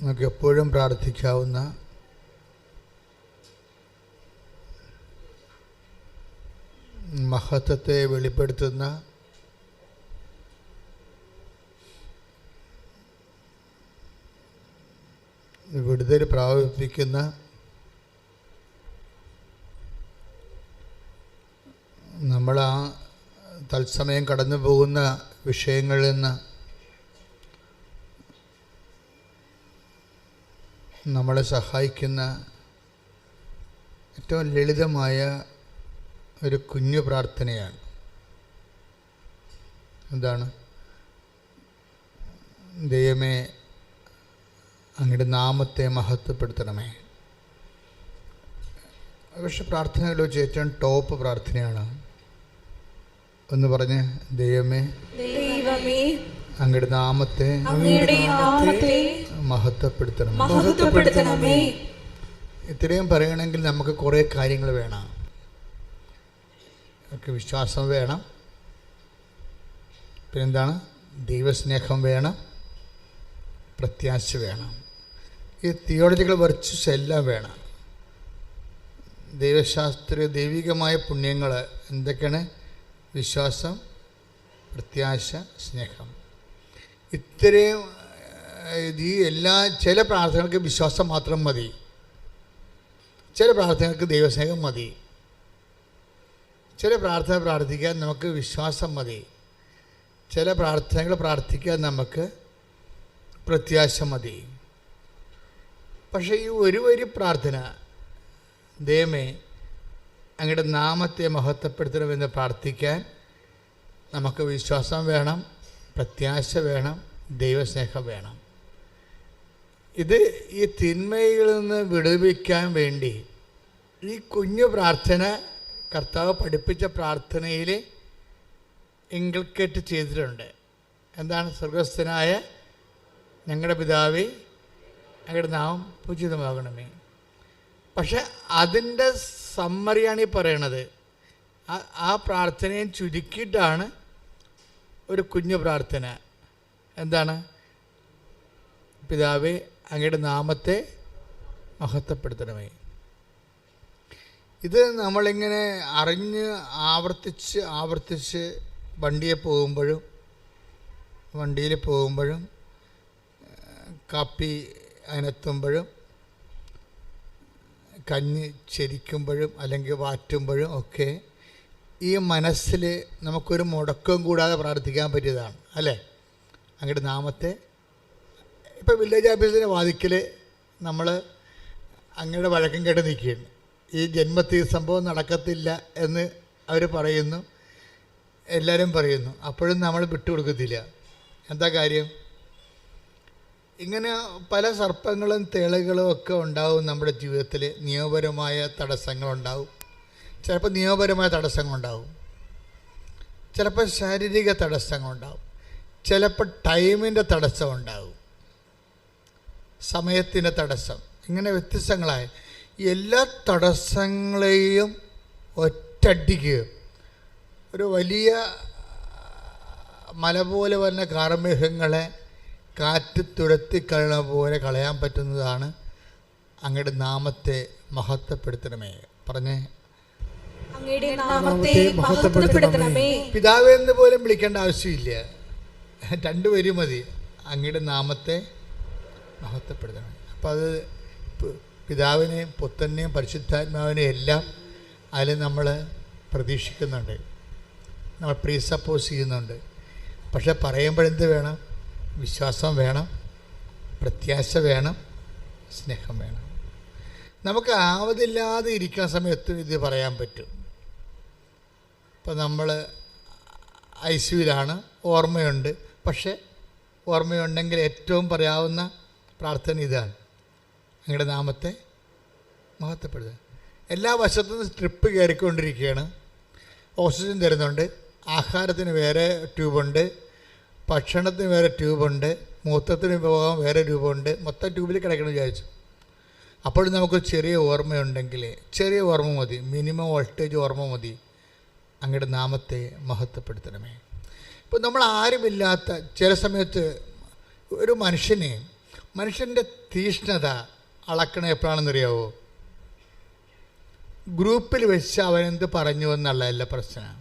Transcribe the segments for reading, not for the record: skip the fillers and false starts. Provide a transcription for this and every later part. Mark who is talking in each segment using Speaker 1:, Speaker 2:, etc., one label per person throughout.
Speaker 1: നമുക്ക് എപ്പോഴും പ്രാർത്ഥിക്കാവുന്ന മഹത്വത്തെ വെളിപ്പെടുത്തുന്ന വിടുതൽ പ്രാപിപ്പിക്കുന്ന നമ്മൾ ആ തത്സമയം കടന്നു പോകുന്ന വിഷയങ്ങളിൽ നിന്ന് നമ്മളെ സഹായിക്കുന്ന ഏറ്റവും ലളിതമായ ഒരു കുഞ്ഞു പ്രാർത്ഥനയാണ്. എന്താണ്? ദൈവമേ, അങ്ങയുടെ നാമത്തെ മഹത്വപ്പെടുത്തണമേ. പക്ഷെ പ്രാർത്ഥനയിൽ വെച്ച് ഏറ്റവും ടോപ്പ് പ്രാർത്ഥനയാണ്. ഒന്ന് പറഞ്ഞ്, ദൈവമേ, അങ്ങയുടെ നാമത്തെ മഹത്വപ്പെടുത്തണമേ. ഇത്രയും പറയണമെങ്കിൽ നമുക്ക് കുറേ കാര്യങ്ങൾ വേണം. നമുക്ക് വിശ്വാസം വേണം, പിന്നെന്താണ്, ദൈവസ്നേഹം വേണം, പ്രത്യാശ വേണം. ഈ തിയോളജിക്കൽ വെർച്വസ് എല്ലാം വേണം. ദൈവശാസ്ത്രീയ ദൈവികമായ പുണ്യങ്ങൾ എന്തൊക്കെയാണ്? വിശ്വാസം, പ്രത്യാശ, സ്നേഹം. ഇത്രയും ഈ ചില പ്രാർത്ഥനകൾക്ക് വിശ്വാസം മാത്രം മതി, ചില പ്രാർത്ഥനകൾക്ക് ദൈവസ്നേഹം മതി, ചില പ്രാർത്ഥന പ്രാർത്ഥിക്കാൻ നമുക്ക് വിശ്വാസം മതി, ചില പ്രാർത്ഥനകൾ പ്രാർത്ഥിക്കാൻ നമുക്ക് പ്രത്യാശ മതി. പക്ഷേ ഈ ഒരു വരി പ്രാർത്ഥന, ദൈവമേ അങ്ങയുടെ നാമത്തെ മഹത്വപ്പെടുത്തണമെന്ന് പ്രാർത്ഥിക്കാൻ നമുക്ക് വിശ്വാസം വേണം, പ്രത്യാശ വേണം, ദൈവസ്നേഹം വേണം. ഇത് ഈ തിന്മയിൽ നിന്ന് വിടുവിക്കാൻ വേണ്ടി ഈ കുഞ്ഞു പ്രാർത്ഥന കർത്താവ് പഠിപ്പിച്ച പ്രാർത്ഥനയിൽ ഇൻകൾക്കേറ്റ് ചെയ്തിട്ടുണ്ട്. എന്താണ്? സ്വർഗസ്ഥനായ ഞങ്ങളുടെ പിതാവേ, അങ്ങയുടെ നാമം പൂജിതമാകണമേ. പക്ഷെ അതിൻ്റെ സമ്മറിയാണ് ഈ പറയണത്. ആ പ്രാർത്ഥനയെ ചുരുക്കിയിട്ടാണ് ഒരു കുഞ്ഞു പ്രാർത്ഥന. എന്താണ്? പിതാവേ, അങ്ങയുടെ നാമത്തെ മഹത്വപ്പെടുത്തണമേ. ഇത് നമ്മളിങ്ങനെ അറിഞ്ഞ് ആവർത്തിച്ച് വണ്ടിയിൽ പോകുമ്പോഴും കാപ്പി അതിനെത്തുമ്പോഴും കഞ്ഞി ചെരിക്കുമ്പോഴും അല്ലെങ്കിൽ വാറ്റുമ്പോഴും ഒക്കെ ഈ മനസ്സിൽ നമുക്കൊരു മുടക്കം കൂടാതെ പ്രാർത്ഥിക്കാൻ പറ്റിയതാണ്, അല്ലേ? അങ്ങയുടെ നാമത്തെ. ഇപ്പോൾ വില്ലേജ് ഓഫീസിൻ്റെ വാതിക്കൽ നമ്മൾ അങ്ങയുടെ വഴക്കം കേട്ട് നിൽക്കുകയാണ്. ഈ ജന്മത്തിൽ സംഭവം നടക്കത്തില്ല എന്ന് അവർ പറയുന്നു, എല്ലാവരും പറയുന്നു. അപ്പോഴും നമ്മൾ വിട്ടുകൊടുക്കത്തില്ല. എന്താ കാര്യം? ഇങ്ങനെ പല സർപ്പങ്ങളും തേളുകളും ഒക്കെ ഉണ്ടാവും നമ്മുടെ ജീവിതത്തിൽ. നിയമപരമായ തടസ്സങ്ങളുണ്ടാവും. ചിലപ്പോൾ നിയമപരമായ തടസ്സങ്ങളുണ്ടാവും, ചിലപ്പോൾ ശാരീരിക തടസ്സങ്ങളുണ്ടാവും, ചിലപ്പോൾ ടൈമിൻ്റെ തടസ്സമുണ്ടാവും, സമയത്തിൻ്റെ തടസ്സം. ഇങ്ങനെ വ്യത്യസ്തങ്ങളായ എല്ലാ തടസ്സങ്ങളെയും ഒറ്റയടിക്ക് ഒരു വലിയ മല പോലെ വരുന്ന കാർമേഘങ്ങളെ കാറ്റ് തുരത്തിക്കളയുന്ന പോലെ കളയാൻ പറ്റുന്നതാണ് അങ്ങയുടെ നാമത്തെ മഹത്വപ്പെടുത്തണമേ. പറഞ്ഞേ, പിതാവേ എന്ന് പോലും വിളിക്കേണ്ട ആവശ്യമില്ല, രണ്ടുപേരും മതി. അങ്ങയുടെ നാമത്തെ മഹത്വപ്പെടുത്തണം. അപ്പോൾ അത് പിതാവിനെയും പുത്രനെയും പരിശുദ്ധാത്മാവിനെയും എല്ലാം അതിൽ നമ്മൾ പ്രതീക്ഷിക്കുന്നുണ്ട്, നമ്മൾ പ്രീസപ്പോസ് ചെയ്യുന്നുണ്ട്. പക്ഷെ പറയുമ്പോഴെന്ത് വേണം? വിശ്വാസം വേണം, പ്രത്യാശ വേണം, സ്നേഹം വേണം. നമുക്ക് ആവതില്ലാതെ ഇരിക്കുന്ന സമയത്ത് ഇത് പറയാൻ പറ്റും. ഇപ്പോൾ നമ്മൾ ഐസിയുവിലാണ്, ഓർമ്മയുണ്ട്. പക്ഷേ ഓർമ്മയുണ്ടെങ്കിൽ ഏറ്റവും പറയാവുന്ന പ്രാർത്ഥന ഇതാണ്, അങ്ങയുടെ നാമത്തെ മഹത്വപ്പെടുത്തുക. എല്ലാ വശത്തു നിന്ന് സ്ട്രിപ്പ് കയറിക്കൊണ്ടിരിക്കുകയാണ്. ഓക്സിജൻ തരുന്നുണ്ട്, ആഹാരത്തിന് വേറെ ട്യൂബുണ്ട്, ഭക്ഷണത്തിന് വേറെ ട്യൂബുണ്ട്, മൂത്രത്തിന് പോകാൻ വേറെ ട്യൂബുണ്ട്, മൊത്തം ട്യൂബിൽ കിടക്കണം വിചാരിച്ചു. അപ്പോഴും നമുക്ക് ചെറിയ ഓർമ്മയുണ്ടെങ്കിൽ, ചെറിയ ഓർമ്മ മതി, മിനിമം വോൾട്ടേജ് ഓർമ്മ മതി, അങ്ങയുടെ നാമത്തെ മഹത്വപ്പെടുത്തണമേ. ഇപ്പോൾ നമ്മൾ ആരുമില്ലാത്ത ചില സമയത്ത് ഒരു മനുഷ്യനെ മനുഷ്യൻ്റെ തീഷ്ണത അളക്കണ എപ്പോഴാണെന്നറിയാവോ? ഗ്രൂപ്പിൽ വെച്ച് അവനെന്ത് പറഞ്ഞു എന്നുള്ളതല്ല പ്രശ്നം.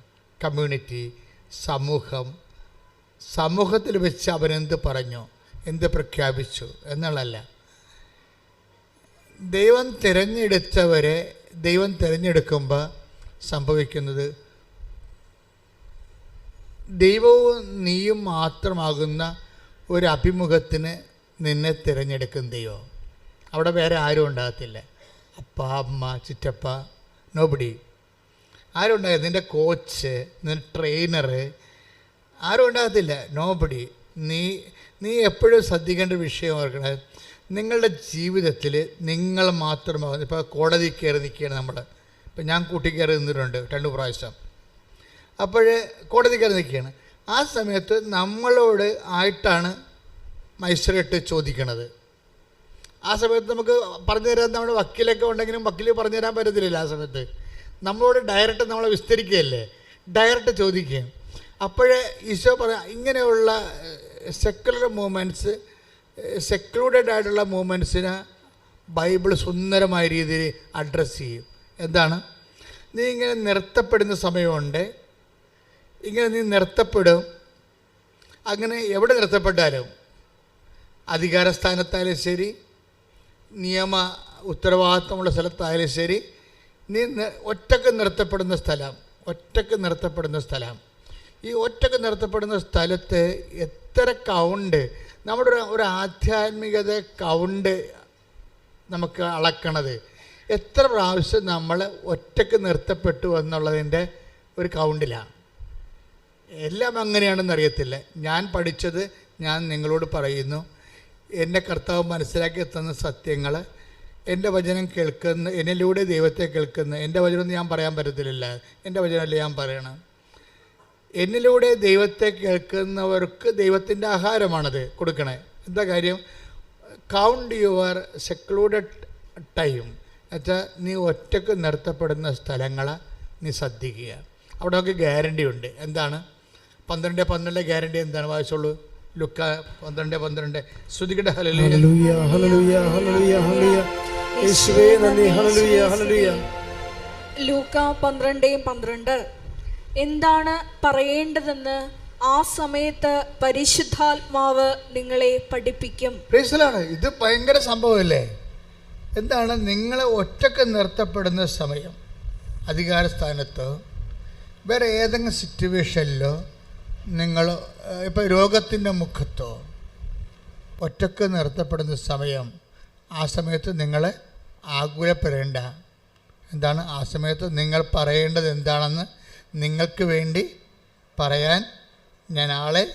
Speaker 1: കമ്മ്യൂണിറ്റി, സമൂഹത്തിൽ വെച്ച് അവനെന്ത് പറഞ്ഞു, എന്ത് പ്രഖ്യാപിച്ചു എന്നുള്ളതല്ല. ദൈവം തിരഞ്ഞെടുത്തവരെ ദൈവം തിരഞ്ഞെടുക്കുമ്പോൾ സംഭവിക്കുന്നത്, ദൈവവും നീയും മാത്രമാകുന്ന ഒരു അഭിമുഖത്തിന് നിന്നെ തിരഞ്ഞെടുക്കും ദൈവം. അവിടെ വേറെ ആരും ഉണ്ടാകത്തില്ല. അപ്പ, അമ്മ, ചിറ്റപ്പ, നോബഡി ആരും ഉണ്ടാകില്ല. നിൻ്റെ കോച്ച്, നിൻ്റെ ട്രെയിനർ ആരും ഉണ്ടാകത്തില്ല. നോബഡി. നീ എപ്പോഴും ശ്രദ്ധിക്കേണ്ട വിഷയം ഓർക്കണത്, നിങ്ങളുടെ ജീവിതത്തിൽ നിങ്ങൾ മാത്രമാകുന്നു. ഇപ്പോൾ കോടതി കയറി നിൽക്കുകയാണ് നമ്മൾ. ഇപ്പം ഞാൻ കൂട്ടിക്കയറി നിന്നിട്ടുണ്ട് 2 പ്രാവശ്യം. അപ്പോൾ കോടതി കയറി നിൽക്കുകയാണ്. ആ സമയത്ത് നമ്മളോട് ആയിട്ടാണ് മജിസ്ട്രേറ്റ് ചോദിക്കണത്. ആ സമയത്ത് നമുക്ക് പറഞ്ഞു തരാൻ നമ്മുടെ വക്കീലൊക്കെ ഉണ്ടെങ്കിലും വക്കീൽ പറഞ്ഞു തരാൻ പറ്റത്തില്ലല്ലോ. ആ സമയത്ത് നമ്മളോട് ഡയറക്റ്റ് നമ്മളെ വിസ്തരിക്കുകയല്ലേ, ഡയറക്റ്റ് ചോദിക്കുകയും. അപ്പോഴേ ഈശോ ഇങ്ങനെയുള്ള സെക്കുലർ മൂവ്മെൻറ്റ്സ്, സെക്ലൂഡഡ് ആയിട്ടുള്ള മൂവ്മെൻറ്റ്സിനെ ബൈബിൾ സുന്ദരമായ രീതിയിൽ അഡ്രസ്സ് ചെയ്യും. എന്താണ്? നീ ഇങ്ങനെ നിർത്തപ്പെടുന്ന സമയമുണ്ട്, ഇങ്ങനെ നീ നിർത്തപ്പെടും. അങ്ങനെ എവിടെ നിർത്തപ്പെട്ടാലും, അധികാരസ്ഥാനത്തായാലും ശരി, നിയമ ഉത്തരവാദിത്തമുള്ള സ്ഥലത്തായാലും ശരി, നീ ഒറ്റക്ക് നിർത്തപ്പെടുന്ന സ്ഥലം, ഈ ഒറ്റക്ക് നിർത്തപ്പെടുന്ന സ്ഥലത്ത് എത്ര കൗണ്ട്, നമ്മുടെ ഒരു ആധ്യാത്മികത കൗണ്ട് നമുക്ക് അളക്കണത്, എത്ര പ്രാവശ്യം നമ്മൾ ഒറ്റക്ക് നിർത്തപ്പെട്ടു എന്നുള്ളതിൻ്റെ ഒരു കൗണ്ടിലാണ്. എല്ലാം അങ്ങനെയാണെന്ന് അറിയത്തില്ല. ഞാൻ പഠിച്ചത് ഞാൻ നിങ്ങളോട് പറയുന്നു. എൻ്റെ കർത്താവ് മനസ്സിലാക്കി തന്ന സത്യങ്ങൾ, എൻ്റെ വചനം കേൾക്കുന്ന, എന്നിലൂടെ ദൈവത്തെ കേൾക്കുന്ന, എൻ്റെ വചനമൊന്നും ഞാൻ പറയാൻ പറ്റത്തില്ല, എൻ്റെ വചനമല്ല ഞാൻ പറയണം. എന്നിലൂടെ ദൈവത്തെ കേൾക്കുന്നവർക്ക് ദൈവത്തിൻ്റെ ആഹാരമാണത് കൊടുക്കണേ. എന്താ കാര്യം? Count your secluded time. എന്നുവെച്ചാൽ നീ ഒറ്റക്ക് നിർത്തപ്പെടുന്ന സ്ഥലങ്ങളെ നീ ശ്രദ്ധിക്കുക. അവിടെ നമുക്ക് ഗ്യാരണ്ടി ഉണ്ട്. എന്താണ്? 12:12 ഗ്യാരണ്ടി എന്താണ്? വായിച്ചോളൂ. ലുക്ക 12:12. ശ്രുതികട ഹല്ലേലൂയ ഹല്ലേലൂയ ഹല്ലേലൂയ ഹല്ലേലൂയ യേശുവേ നന്ദി ഹല്ലേലൂയ ഹല്ലേലൂയ.
Speaker 2: ലൂക്ക 12:12. എന്താണ് പറയേണ്ടതെന്ന് ആ സമയത്ത് പരിശുദ്ധാത്മാവ് നിങ്ങളെ പഠിപ്പിക്കും.
Speaker 1: ഇത് ഭയങ്കര സംഭവമല്ലേ? എന്താണ്? നിങ്ങളെ ഒറ്റക്ക് നിർത്തപ്പെടുന്ന സമയം, അധികാരസ്ഥാനത്തോ വേറെ ഏതെങ്കിലും സിറ്റുവേഷനിലോ, നിങ്ങൾ ഇപ്പോൾ രോഗത്തിൻ്റെ മുഖത്തോ ഒറ്റക്ക് നിർത്തപ്പെടുന്ന സമയം, ആ സമയത്ത് നിങ്ങൾ ആകുലപ്പെടേണ്ട. എന്താണ്? ആ സമയത്ത് നിങ്ങൾ പറയേണ്ടത് എന്താണെന്ന് നിങ്ങൾക്ക് വേണ്ടി പറയാൻ ഞാൻ ആളെ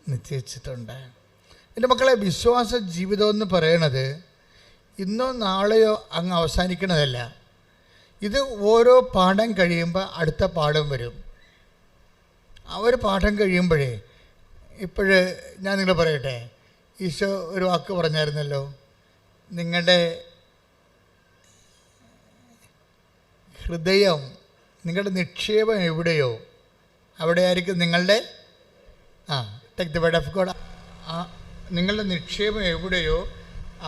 Speaker 1: നിശ്ചയിച്ചിട്ടുണ്ട്. എൻ്റെ മക്കളെ, വിശ്വാസ ജീവിതം എന്ന് പറയണത് ഇന്നോ നാളെയോ അങ്ങ് അവസാനിക്കണതല്ല. ഇത് ഓരോ പാഠം കഴിയുമ്പോൾ അടുത്ത പാഠം വരും. ആ ഒരു പാഠം കഴിയുമ്പോഴേ, ഇപ്പോഴ് ഞാൻ നിങ്ങൾ പറയട്ടെ, ഈശോ ഒരു വാക്ക് പറഞ്ഞായിരുന്നല്ലോ, നിങ്ങളുടെ ഹൃദയം, നിങ്ങളുടെ നിക്ഷേപം എവിടെയോ അവിടെയായിരിക്കും നിങ്ങളുടെ take the word of God. നിങ്ങളുടെ നിക്ഷേപം എവിടെയോ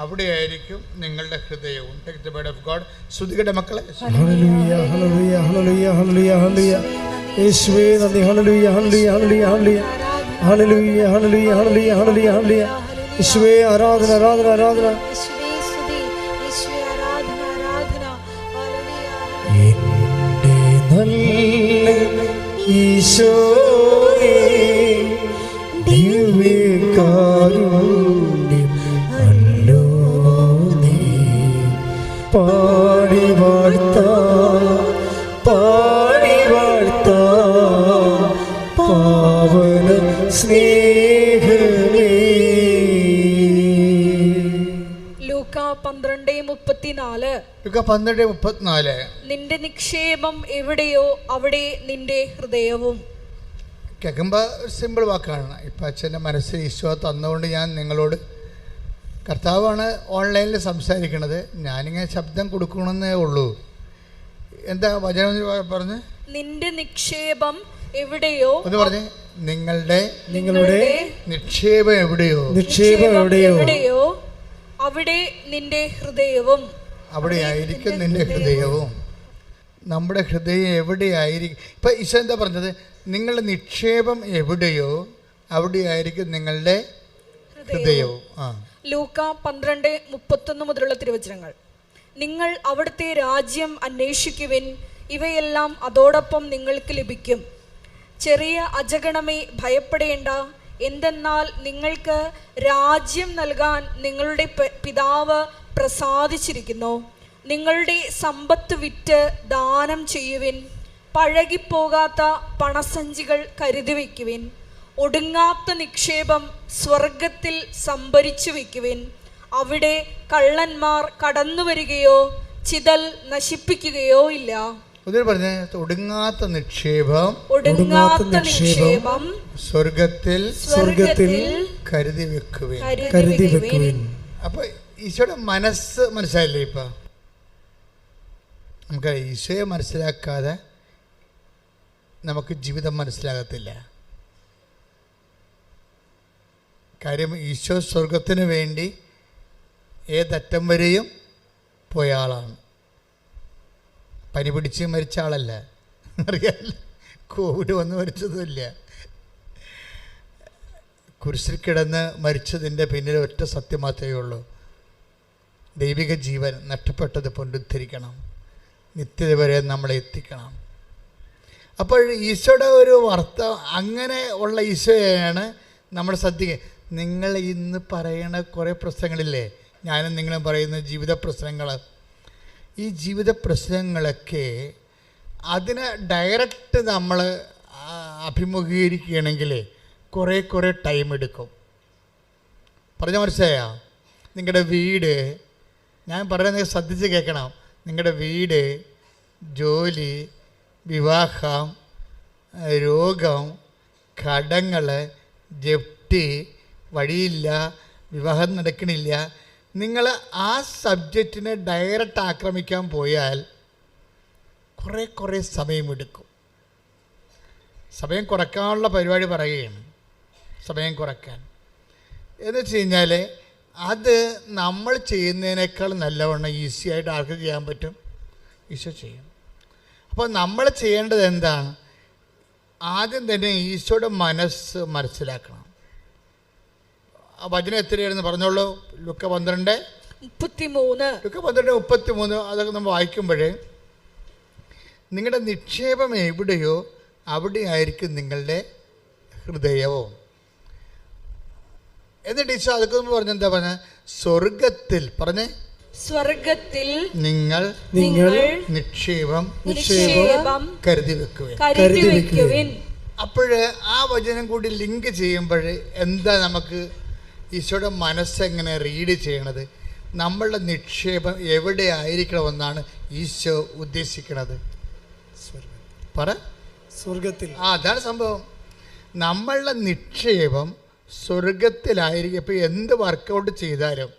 Speaker 1: അവിടെയായിരിക്കും നിങ്ങളുടെ ഹൃദയവും. Take the word of God. ശ്രുതികടെ മക്കളെ, ഹല്ലേലൂയ ഹല്ലേലൂയ ഹല്ലേലൂയ ഹല്ലേലൂയ ഹല്ലേലൂയ യേശുവേ നന്ദി. ഹല്ലേലൂയ ഹല്ലേലൂയ ഹല്ലേലൂയ ഹല്ലേലൂയ ഹല്ലേലൂയ ഹല്ലേലൂയ ഹല്ലേലൂയ ഹല്ലേലൂയ ഹല്ലേലൂയ യേശുവേ ആരാധന ആരാധന ആരാധന. എൻ്റെ നല്ല ഈശോയേ ദിവ്യകാരുണ്യം അല്ലോ നീ, പാടി വാഴ്ത്താം പാവന സ്നേഹമേ.
Speaker 2: ലൂക്ക
Speaker 1: 12:34.
Speaker 2: നിന്റെ നിക്ഷേപം എവിടെയോ അവിടെ നിന്റെ ഹൃദയവും.
Speaker 1: കേൾക്കുമ്പോൾ സിമ്പിൾ വാക്കാണ്. ഇപ്പം അച്ഛൻ്റെ മനസ്സിൽ ഈശോ തന്നുകൊണ്ട് ഞാൻ നിങ്ങളോട്, കർത്താവാണ് ഓൺലൈനിൽ സംസാരിക്കണത്, ഞാനിങ്ങനെ ശബ്ദം കൊടുക്കണമെന്നേ ഉള്ളൂ. എന്താ വചനം പറഞ്ഞ്?
Speaker 2: നിന്റെ നിക്ഷേപം എവിടെയോ
Speaker 1: എന്ന് പറഞ്ഞ്, നിങ്ങളുടെ
Speaker 2: നിങ്ങളുടെ
Speaker 1: നിക്ഷേപം എവിടെയോ
Speaker 2: അവിടെ നിന്റെ ഹൃദയവും.
Speaker 1: അവിടെയായിരിക്കും നിന്റെ ഹൃദയവും. നമ്മുടെ ഹൃദയം എവിടെയായിരിക്കും? ഇപ്പം ഈശോ എന്താ പറഞ്ഞത്? നിങ്ങളുടെ നിക്ഷേപം എവിടെയോ അവിടെയായിരിക്കും നിങ്ങളുടെ ഹൃദയവും.
Speaker 2: ലൂക്ക 12:31 മുതലുള്ള തിരുവചനങ്ങൾ. നിങ്ങൾ അവിടുത്തെ രാജ്യം അന്വേഷിക്കുവിൻ, ഇവയെല്ലാം അതോടൊപ്പം നിങ്ങൾക്ക് ലഭിക്കും. ചെറിയ അജഗണമേ, ഭയപ്പെടേണ്ട. എന്തെന്നാൽ നിങ്ങൾക്ക് രാജ്യം നൽകാൻ നിങ്ങളുടെ പിതാവ് പ്രസാദിച്ചിരിക്കുന്നു. നിങ്ങളുടെ സമ്പത്ത് വിറ്റ് ദാനം ചെയ്യുവിൻ. പഴകിപ്പോകാത്ത പണസഞ്ചികൾ കരുതി വയ്ക്കുവിൻ. ഒടുങ്ങാത്ത നിക്ഷേപം സ്വർഗത്തിൽ സംഭരിച്ചു വയ്ക്കുവിൻ. അവിടെ കള്ളന്മാർ കടന്നു വരികയോ ചിതൽ നശിപ്പിക്കുകയോ ഇല്ല.
Speaker 1: പറഞ്ഞ ഒടുങ്ങാത്ത നിക്ഷേപം,
Speaker 2: ഒടുങ്ങാത്ത നിക്ഷേപം
Speaker 1: സ്വർഗത്തിൽ കരുതി വെക്കുവിൻ. അപ്പൊ ഈശോയുടെ മനസ്സ് മനസ്സിലായില്ലേ? ഇപ്പൊ നമുക്ക് ഈശോയെ മനസ്സിലാക്കാതെ നമുക്ക് ജീവിതം മനസ്സിലാകത്തില്ല. കാര്യം ഈശോ സ്വർഗത്തിന് വേണ്ടി ഏതറ്റം വരെയും പോയ ആളാണ്. പനി പിടിച്ച് മരിച്ച ആളല്ല, അറിയാമല്ല. കോവിഡ് വന്ന് മരിച്ചതുമില്ല. കുരിശിൽ കിടന്ന് മരിച്ചതിൻ്റെ പിന്നിൽ ഒറ്റ സത്യം മാത്രമേ ഉള്ളൂ: ദൈവിക ജീവൻ നഷ്ടപ്പെട്ടത് പുനരുദ്ധരിക്കണം, നിത്യത വരെ നമ്മളെ എത്തിക്കണം. അപ്പോൾ ഈശോയുടെ ഒരു അങ്ങനെ ഉള്ള ഈശോയാണ് നമ്മൾ ശ്രദ്ധിക്കുക. നിങ്ങൾ ഇന്ന് പറയണ കുറേ പ്രശ്നങ്ങളില്ലേ, ഞാനും നിങ്ങളും പറയുന്ന ജീവിത പ്രശ്നങ്ങൾ, ഈ ജീവിത പ്രശ്നങ്ങളൊക്കെ അതിനെ ഡയറക്റ്റ് നമ്മൾ അഭിമുഖീകരിക്കുകയാണെങ്കിൽ കുറേ ടൈം എടുക്കും. പറഞ്ഞ മനസ്സിലായോ? നിങ്ങളുടെ വീട്, ഞാൻ പറയുന്നത് ശ്രദ്ധിച്ച് കേൾക്കണം. നിങ്ങളുടെ വീട്, ജോലി, വിവാഹം, രോഗം, കടങ്ങൾ, ജപ്തി, വഴിയില്ല, വിവാഹം നടക്കണില്ല, നിങ്ങൾ ആ സബ്ജക്റ്റിനെ ഡയറക്റ്റ് ആക്രമിക്കാൻ പോയാൽ കുറേ സമയമെടുക്കും. സമയം കുറയ്ക്കാനുള്ള പരിപാടി പറയുകയാണ്. സമയം കുറയ്ക്കാൻ എന്ന് വെച്ച് കഴിഞ്ഞാൽ അത് നമ്മൾ ചെയ്യുന്നതിനേക്കാൾ നല്ലവണ്ണം ഈസിയായിട്ട് ആർക്ക് ചെയ്യാൻ പറ്റും? ഈശോ ചെയ്യും. അപ്പോൾ നമ്മൾ ചെയ്യേണ്ടത് എന്താണ്? ആദ്യം തന്നെ ഈശോയുടെ മനസ്സ് മനസ്സിലാക്കണം. ആ വചനം എത്രയായിരുന്നു പറഞ്ഞോളൂ? ലുക്ക 12:33. ലുക്ക 12:33. അതൊക്കെ നമ്മൾ വായിക്കുമ്പോൾ നിങ്ങളുടെ നിക്ഷേപം എവിടെയോ അവിടെയായിരിക്കും നിങ്ങളുടെ ഹൃദയവും. എന്നിട്ട് ഈശോ അതൊക്കെ പറഞ്ഞെന്താ പറഞ്ഞ? സ്വർഗത്തിൽ പറഞ്ഞേ, സ്വർഗത്തിൽ നിങ്ങൾ നിക്ഷേപം കരുതി വെക്കുവിൻ. അപ്പോഴ് ആ വചനം കൂടി ലിങ്ക് ചെയ്യുമ്പോൾ എന്താ നമുക്ക് ഈശോയുടെ മനസ്സെങ്ങനെ റീഡ് ചെയ്യണത്? നമ്മളുടെ നിക്ഷേപം എവിടെ ആയിരിക്കണമെന്നാണ് ഈശോ ഉദ്ദേശിക്കുന്നത്? പറ, സ്വർഗത്തിൽ. അതാണ് സംഭവം. നമ്മളുടെ നിക്ഷേപം സ്വർഗത്തിലായിരിക്കും. ഇപ്പോൾ എന്ത് വർക്കൗട്ട് ചെയ്താലും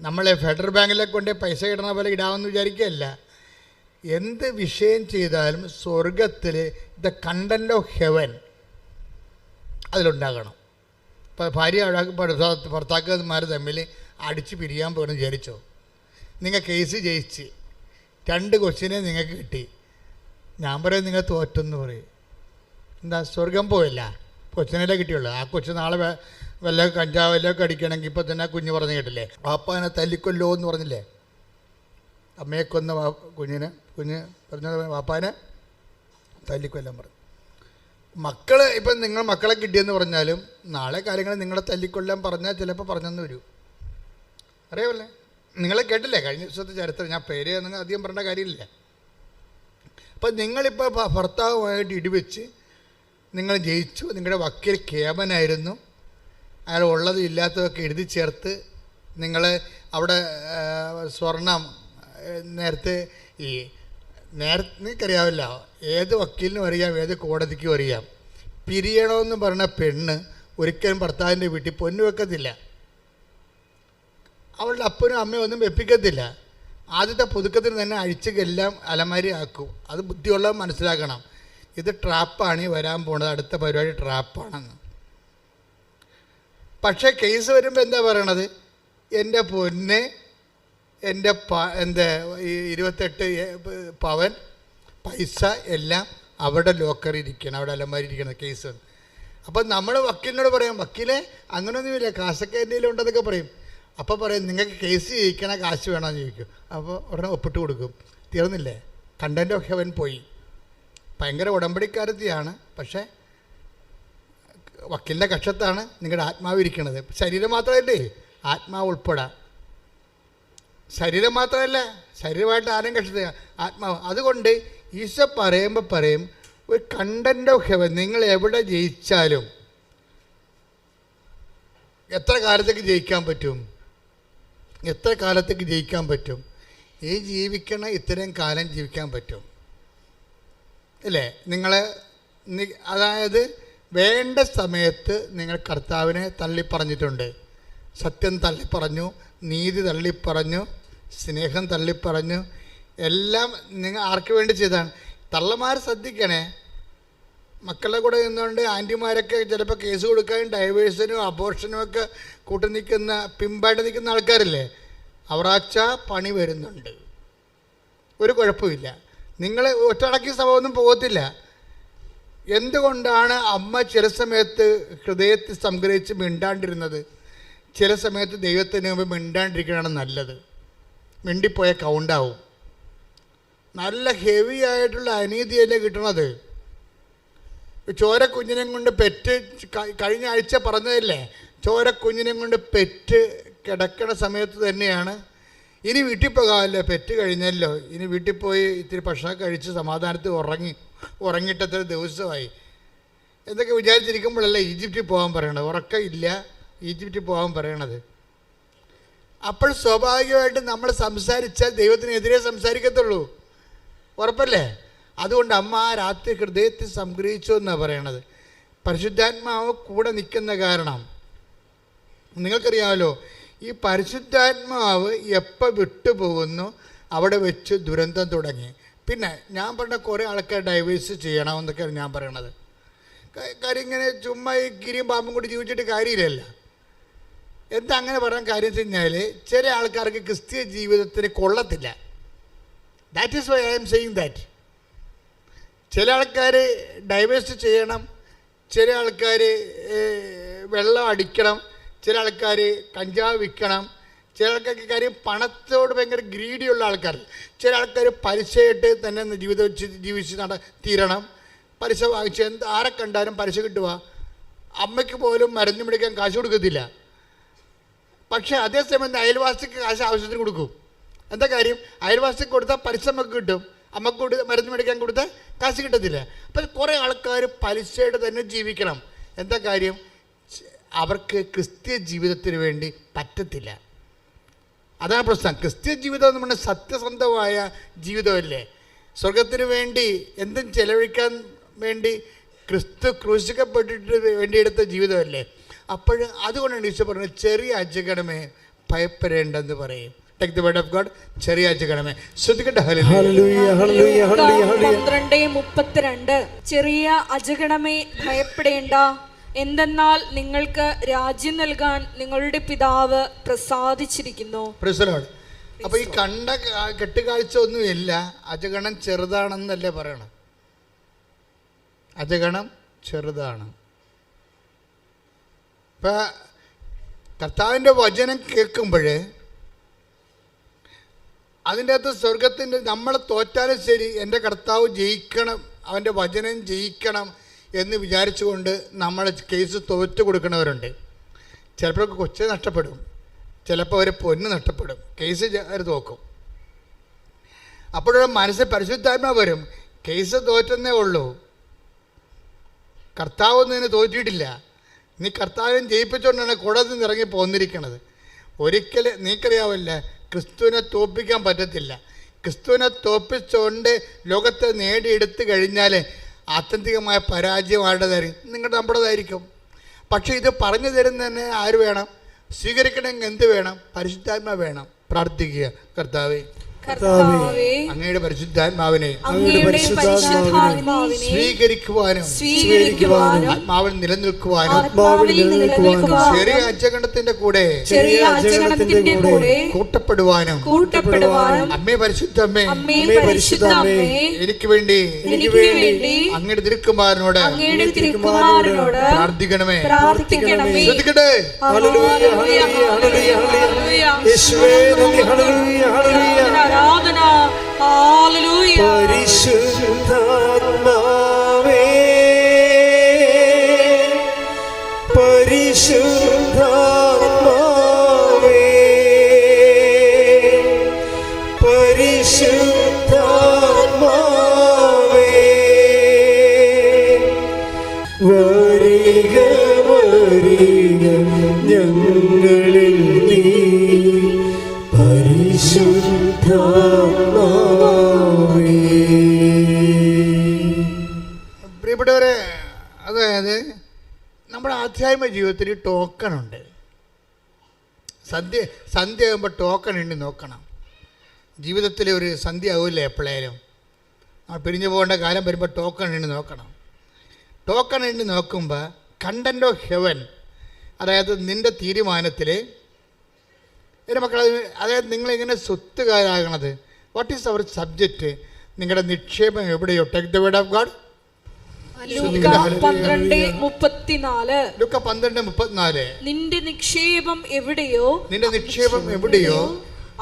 Speaker 1: നമ്മളെ ഫെഡറൽ ബാങ്കിലെ കൊണ്ട് പൈസ ഇടണ പോലെ ഇടാമെന്ന് വിചാരിക്കുകയല്ല. എന്ത് വിഷയം ചെയ്താലും സ്വർഗത്തിൽ ദ കണ്ടന്റ് ഓഫ് ഹെവൻ അതിലുണ്ടാകണം. ഇപ്പോൾ ഭാര്യ ഭർത്താക്കന്മാർ തമ്മിൽ അടിച്ച് പിരിയാൻ പോകണമെന്ന് വിചാരിച്ചോ? നിങ്ങൾ കേസ് ജയിച്ച് 2 കൊച്ചിനെ നിങ്ങൾക്ക് കിട്ടി, ഞാൻ പറയും നിങ്ങൾ തോറ്റെന്ന് പറയും. എന്താ? സ്വർഗം പോയില്ല, കൊച്ചിനല്ലേ കിട്ടിയുള്ളൂ. ആ കൊച്ചു നാളെ വല്ല കഞ്ചാവിലൊക്കെ അടിക്കണമെങ്കിൽ ഇപ്പോൾ തന്നെ കുഞ്ഞ് പറഞ്ഞു കേട്ടില്ലേ, വാപ്പാനെ തല്ലിക്കൊല്ലോ എന്ന് പറഞ്ഞില്ലേ? അമ്മയെ കൊന്ന കുഞ്ഞ് പറഞ്ഞത് വാപ്പാനെ തല്ലിക്കൊല്ലാൻ പറഞ്ഞു. മക്കൾ ഇപ്പം നിങ്ങൾ മക്കളെ കിട്ടിയെന്ന് പറഞ്ഞാലും നാളെ കാര്യങ്ങൾ നിങ്ങളെ തല്ലിക്കൊല്ലാൻ പറഞ്ഞാൽ ചിലപ്പോൾ പറഞ്ഞെന്ന് വരൂ. അറിയാമല്ലേ? നിങ്ങളെ കേട്ടില്ലേ കഴിഞ്ഞ ദിവസത്തെ ചരിത്രം? ഞാൻ പേര് നിങ്ങൾ അധികം പറയേണ്ട കാര്യമില്ല. അപ്പം നിങ്ങളിപ്പോൾ ഭർത്താവുമായിട്ട് ഇടിവെച്ച് നിങ്ങൾ ജയിച്ചു. നിങ്ങളുടെ വക്കീൽ കേമനായിരുന്നു. അയാൾ ഉള്ളത് ഇല്ലാത്തതൊക്കെ എഴുതി ചേർത്ത് നിങ്ങൾ അവിടെ സ്വർണം നേരത്തെ നിങ്ങൾക്കറിയാവില്ല, ഏത് വക്കീലിനും അറിയാം, ഏത് കോടതിക്കും അറിയാം, പിരിയണമെന്ന് പറഞ്ഞ പെണ്ണ് ഒരിക്കലും ഭർത്താവിൻ്റെ വീട്ടിൽ പൊന്നു വെക്കത്തില്ല. അവളുടെ അപ്പനും അമ്മയും ഒന്നും വെപ്പിക്കത്തില്ല. ആദ്യത്തെ പുതുക്കത്തിന് തന്നെ അഴിച്ചെല്ലാം അലമാരി ആക്കും. അത് ബുദ്ധിയുള്ളവർ മനസ്സിലാക്കണം. ഇത് ട്രാപ്പാണ് ഈ വരാൻ പോണത്, അടുത്ത പരിപാടി ട്രാപ്പാണെന്ന്. പക്ഷേ കേസ് വരുമ്പോൾ എന്താ പറയണത്? എൻ്റെ പൊന്ന്, എൻ്റെ എന്താ 28 പവൻ പൈസ എല്ലാം അവിടെ ലോക്കറിൽ ഇരിക്കണം, അവിടെ അലമാരി ഇരിക്കണം കേസ്. അപ്പം നമ്മൾ വക്കീലിനോട് പറയാം, വക്കീലെ അങ്ങനെയൊന്നുമില്ല, കാശൊക്കെ എന്തെങ്കിലും ഉണ്ടെന്നൊക്കെ പറയും. അപ്പോൾ പറയും നിങ്ങൾക്ക് കേസ് ജയിക്കണ കാശ് വേണമെന്ന് ചോദിക്കും. അപ്പോൾ ഉടനെ ഒപ്പിട്ട് കൊടുക്കും. തീർന്നില്ലേ? കണ്ടൻ്റ് ഓഫ് ഹെവൻ പോയി. ഭയങ്കര ഉടമ്പടിക്കാരത്തിയാണ്, പക്ഷേ വക്കീലിൻ്റെ കക്ഷത്താണ് നിങ്ങളുടെ ആത്മാവ് ഇരിക്കുന്നത്. ശരീരം മാത്രമല്ലേ, ആത്മാവ് ഉൾപ്പെടാം. ശരീരം മാത്രമല്ല, ശരീരമായിട്ട് ആരും കക്ഷത, ആത്മാവ്. അതുകൊണ്ട് ഈശോ പറയുമ്പോൾ പറയും, ഒരു കണ്ടൻ്റ് ഓഫ് ഹെവൻ, നിങ്ങൾ എവിടെ ജയിച്ചാലും എത്ര കാലത്തേക്ക് ജയിക്കാൻ പറ്റും? എത്ര കാലത്തേക്ക് ജയിക്കാൻ പറ്റും? ഈ ജീവിക്കണ ഇത്രയും കാലം ജീവിക്കാൻ പറ്റും അല്ലേ? അതായത് വേണ്ട സമയത്ത് നിങ്ങൾ കർത്താവിനെ തള്ളിപ്പറഞ്ഞിട്ടുണ്ട്. സത്യം തള്ളിപ്പറഞ്ഞു, നീതി തള്ളിപ്പറഞ്ഞു, സ്നേഹം തള്ളിപ്പറഞ്ഞു. എല്ലാം നിങ്ങൾ ആർക്ക് വേണ്ടി ചെയ്താണ്? തള്ളമാർ ശ്രദ്ധിക്കണേ. മക്കളുടെ കൂടെ നിന്നുകൊണ്ട് ആൻറ്റിമാരൊക്കെ ചിലപ്പോൾ കേസ് കൊടുക്കാനും ഡൈവേഴ്സിനും അബോർഷനും ഒക്കെ കൂട്ടി നിൽക്കുന്ന, പിമ്പായിട്ട് നിൽക്കുന്ന ആൾക്കാരില്ലേ, അവറാച്ച പണി വരുന്നുണ്ട്. ഒരു കുഴപ്പമില്ല. നിങ്ങൾ ഒറ്റടക്കി സഭയൊന്നും പോകത്തില്ല. എന്തുകൊണ്ടാണ് അമ്മ ചില സമയത്ത് ഹൃദയത്തിൽ സംഗ്രഹിച്ച് മിണ്ടാണ്ടിരുന്നത്? ചില സമയത്ത് ദൈവത്തിന് മുമ്പ് മിണ്ടാണ്ടിരിക്കണതാണ് നല്ലത്. മിണ്ടിപ്പോയ കൗണ്ടാവും. നല്ല ഹെവി ആയിട്ടുള്ള അനീതിയല്ലേ കിട്ടണത്. ചോര കുഞ്ഞിനെ കൊണ്ട് പെറ്റ്, കഴിഞ്ഞ ആഴ്ച പറഞ്ഞതല്ലേ, ചോര കുഞ്ഞിനെ കൊണ്ട് പെറ്റ് കിടക്കണ സമയത്ത് തന്നെയാണ് ഇനി വീട്ടിൽ പോകാമല്ലോ, പെറ്റ് കഴിഞ്ഞല്ലോ, ഇനി വീട്ടിൽ പോയി ഇത്തിരി ഭക്ഷണം കഴിച്ച് സമാധാനത്തിൽ ഉറങ്ങിയിട്ടത്ര ദിവസമായി എന്തൊക്കെ വിചാരിച്ചിരിക്കുമ്പോഴല്ലേ ഈജിപ്തിൽ പോകാൻ പറയണത്. ഉറക്കമില്ല, ഈജിപ്തിൽ പോകാൻ പറയണത്. അപ്പോൾ സ്വാഭാവികമായിട്ട് നമ്മൾ സംസാരിച്ചാൽ ദൈവത്തിനെതിരെ സംസാരിക്കത്തുള്ളൂ. ഉറപ്പല്ലേ? അതുകൊണ്ട് അമ്മ ആ രാത്രി ഹൃദയത്തിൽ സംഗ്രഹിച്ചു എന്നാണ് പറയണത്. പരിശുദ്ധാത്മാവ് കൂടെ നിൽക്കുന്ന കാരണം നിങ്ങൾക്കറിയാമല്ലോ. ഈ പരിശുദ്ധാത്മാവ് എപ്പോൾ വിട്ടുപോകുന്നു അവിടെ വെച്ച് ദുരന്തം തുടങ്ങി. പിന്നെ ഞാൻ പറഞ്ഞ കുറേ ആൾക്കാർ ഡൈവേഴ്സ് ചെയ്യണമെന്നൊക്കെയാണ് ഞാൻ പറയണത്. കാര്യം ഇങ്ങനെ ചുമ്മാ ഈ കിരിയും പാമ്പും കൂടി ജീവിച്ചിട്ട് കാര്യമില്ലല്ല. എന്താ അങ്ങനെ പറയാൻ കാര്യം വെച്ച് കഴിഞ്ഞാൽ, ചില ആൾക്കാർക്ക് ക്രിസ്തീയ ജീവിതത്തിന് കൊള്ളത്തില്ല. That is why I'm saying that. ചില ആൾക്കാർ ഡൈവേഴ്സ് ചെയ്യണം, ചില ആൾക്കാർ വെള്ളം അടിക്കണം, ചില ആൾക്കാർ കഞ്ചാവ് വിൽക്കണം, ചില ആൾക്കാർക്ക് കാര്യം പണത്തോട് ഭയങ്കര ഗ്രീഡിയുള്ള ആൾക്കാർ, ചില ആൾക്കാർ പലിശയായിട്ട് തന്നെ ജീവിതം ജീവിച്ച് തീരണം. പലിശ വാങ്ങിച്ച് ആരെ കണ്ടാലും പലിശ കിട്ടുക. അമ്മയ്ക്ക് പോലും മരുന്ന് മേടിക്കാൻ കാശ് കൊടുക്കത്തില്ല. പക്ഷേ അതേസമയം അയൽവാസിക്ക് കാശ് ആവശ്യത്തിന് കൊടുക്കും. എന്താ കാര്യം? അയൽവാസിക്ക് കൊടുത്താൽ പലിശ നമുക്ക് കിട്ടും, അമ്മക്ക് മരുന്ന് മേടിക്കാൻ കൊടുത്താൽ കാശ് കിട്ടത്തില്ല. അപ്പം കുറേ ആൾക്കാർ പലിശയുടെ തന്നെ ജീവിക്കണം. എന്താ കാര്യം? അവർക്ക് ക്രിസ്തീയ ജീവിതത്തിന് വേണ്ടി പറ്റത്തില്ല. അതാണ് പ്രശ്നം. ക്രിസ്തീയ ജീവിതം എന്ന് പറഞ്ഞാൽ സത്യസന്ധമായ ജീവിതമല്ലേ. സ്വർഗത്തിന് വേണ്ടി എന്തും ചെലവഴിക്കാൻ വേണ്ടി ക്രിസ്തു ക്രൂശിക്കപ്പെട്ടിട്ട് വേണ്ടിയെടുത്ത ജീവിതമല്ലേ. അപ്പോൾ അതുകൊണ്ടാണ് ഈശോ പറഞ്ഞത്, ചെറിയ അജഗണമേ ഭയപ്പെടേണ്ടെന്ന് പറയും. Take the word of God. ചെറിയ അജഗണമേ ശ്രദ്ധിക്കട്ടെ.
Speaker 2: ഹല്ലേലൂയ ഹല്ലേലൂയ ഹല്ലേലൂയ. 12:32 ചെറിയ അജഗണമേ ഭയപ്പെടേണ്ട, എന്തെന്നാൽ നിങ്ങൾക്ക് രാജ്യം നൽകാൻ നിങ്ങളുടെ പിതാവ് പ്രസാദിച്ചിരിക്കുന്നു.
Speaker 1: അപ്പൊ ഈ കണ്ട കെട്ടുകാഴ്ച ഒന്നുമില്ല. അജഗണം ചെറുതാണെന്നല്ലേ പറയണം. അജഗണം ചെറുതാണ്. ഇപ്പൊ കർത്താവിൻ്റെ വചനം കേൾക്കുമ്പോൾ അതിൻ്റെ അകത്ത് സ്വർഗത്തിൻ്റെ, നമ്മൾ തോറ്റാലും ശരി എൻ്റെ കർത്താവ് ജയിക്കണം, അവൻ്റെ വചനം ജയിക്കണം എന്ന് വിചാരിച്ചുകൊണ്ട് നമ്മൾ കേസ് തോറ്റു കൊടുക്കുന്നവരുണ്ട്. ചിലപ്പോൾ കൊച്ചു നഷ്ടപ്പെടും, ചിലപ്പോൾ അവർ പൊന്ന് നഷ്ടപ്പെടും, കേസ് അവർ തോക്കും. അപ്പോഴൊരു മനസ്സിൽ പരിശുദ്ധാത്മാവ് വരും, കേസ് തോറ്റെന്നേ ഉള്ളൂ, കർത്താവൊന്നും ഇതിന് തോറ്റിയിട്ടില്ല, നീ കർത്താവിനെ ജയിപ്പിച്ചുകൊണ്ടാണ് കുടത്തിൽ നിന്ന് ഇറങ്ങി പോന്നിരിക്കണത്. ഒരിക്കലും നീക്കറിയാവില്ല, ക്രിസ്തുവിനെ തോൽപ്പിക്കാൻ പറ്റത്തില്ല. ക്രിസ്തുവിനെ തോൽപ്പിച്ചുകൊണ്ട് ലോകത്തെ നേടിയെടുത്ത് കഴിഞ്ഞാൽ ആത്യന്തികമായ പരാജയം ആരുടേതായിരിക്കും? നമ്മുടേതായിരിക്കും. പക്ഷേ ഇത് പറഞ്ഞു തരുന്നതന്നെ ആര് വേണം? സ്വീകരിക്കണമെങ്കിൽ എന്ത് വേണം? പരിശുദ്ധാത്മാവ് വേണം. പ്രാർത്ഥിക്കുക, കർത്താവേ
Speaker 2: കർത്താവേ,
Speaker 1: അങ്ങയുടെ പരിശുദ്ധാത്മാവിനെ
Speaker 2: അങ്ങയുടെ പരിശുദ്ധാത്മാവിനെ
Speaker 1: സ്വീകരിക്കുവാനും ആത്മാവിൽ നിലനിൽക്കുവാനും ചെറിയ അജഗണത്തിന്റെ കൂടെ കൂട്ടപ്പെടുവാനും അമ്മേ പരിശുദ്ധമ്മേ എനിക്ക് വേണ്ടി അങ്ങയുടെ തിരുക്കുമാരനോട് പ്രാർത്ഥിക്കണമേ. ശ്രദ്ധിക്കട്ടെ.
Speaker 2: ആരാധന. ഹല്ലേലൂയ.
Speaker 3: പരിശുദ്ധാത്മാവേ, പരിശുദ്ധാത്മാവേ, പരിശുദ്ധാത്മാവേ, വരിക വരിക ഞങ്ങളിൽ നീ പരിശുദ്ധാത്മാവേ.
Speaker 1: പ്രിയപ്പെട്ടവരെ, അതായത് നമ്മുടെ ആധ്യാത്മിക ജീവിതത്തിൽ ടോക്കണുണ്ട്. സന്ധ്യ ആകുമ്പോൾ ടോക്കൺ എണ്ണി നോക്കണം. ജീവിതത്തിൽ ഒരു സന്ധ്യ ആവില്ലേ എപ്പോഴേലും പിരിഞ്ഞു പോകേണ്ട കാലം വരുമ്പോൾ ടോക്കൺ എണ്ണി നോക്കണം. ടോക്കൺ എണ്ണി നോക്കുമ്പോൾ കണ്ടന്റ് ഓഫ് ഹെവൻ, അതായത് നിൻ്റെ തീരുമാനത്തിൽ എൻ്റെ മക്കൾ, അതായത് നിങ്ങളെങ്ങനെ സ്വത്തുകാരാകണത്, വാട്ട് ഈസ് അവർ സബ്ജക്റ്റ്, നിങ്ങളുടെ നിക്ഷേപം എവിടെയോ. Take the word of God.
Speaker 2: ലൂക്ക 12:34. നിന്റെ നിക്ഷേപം എവിടെയോ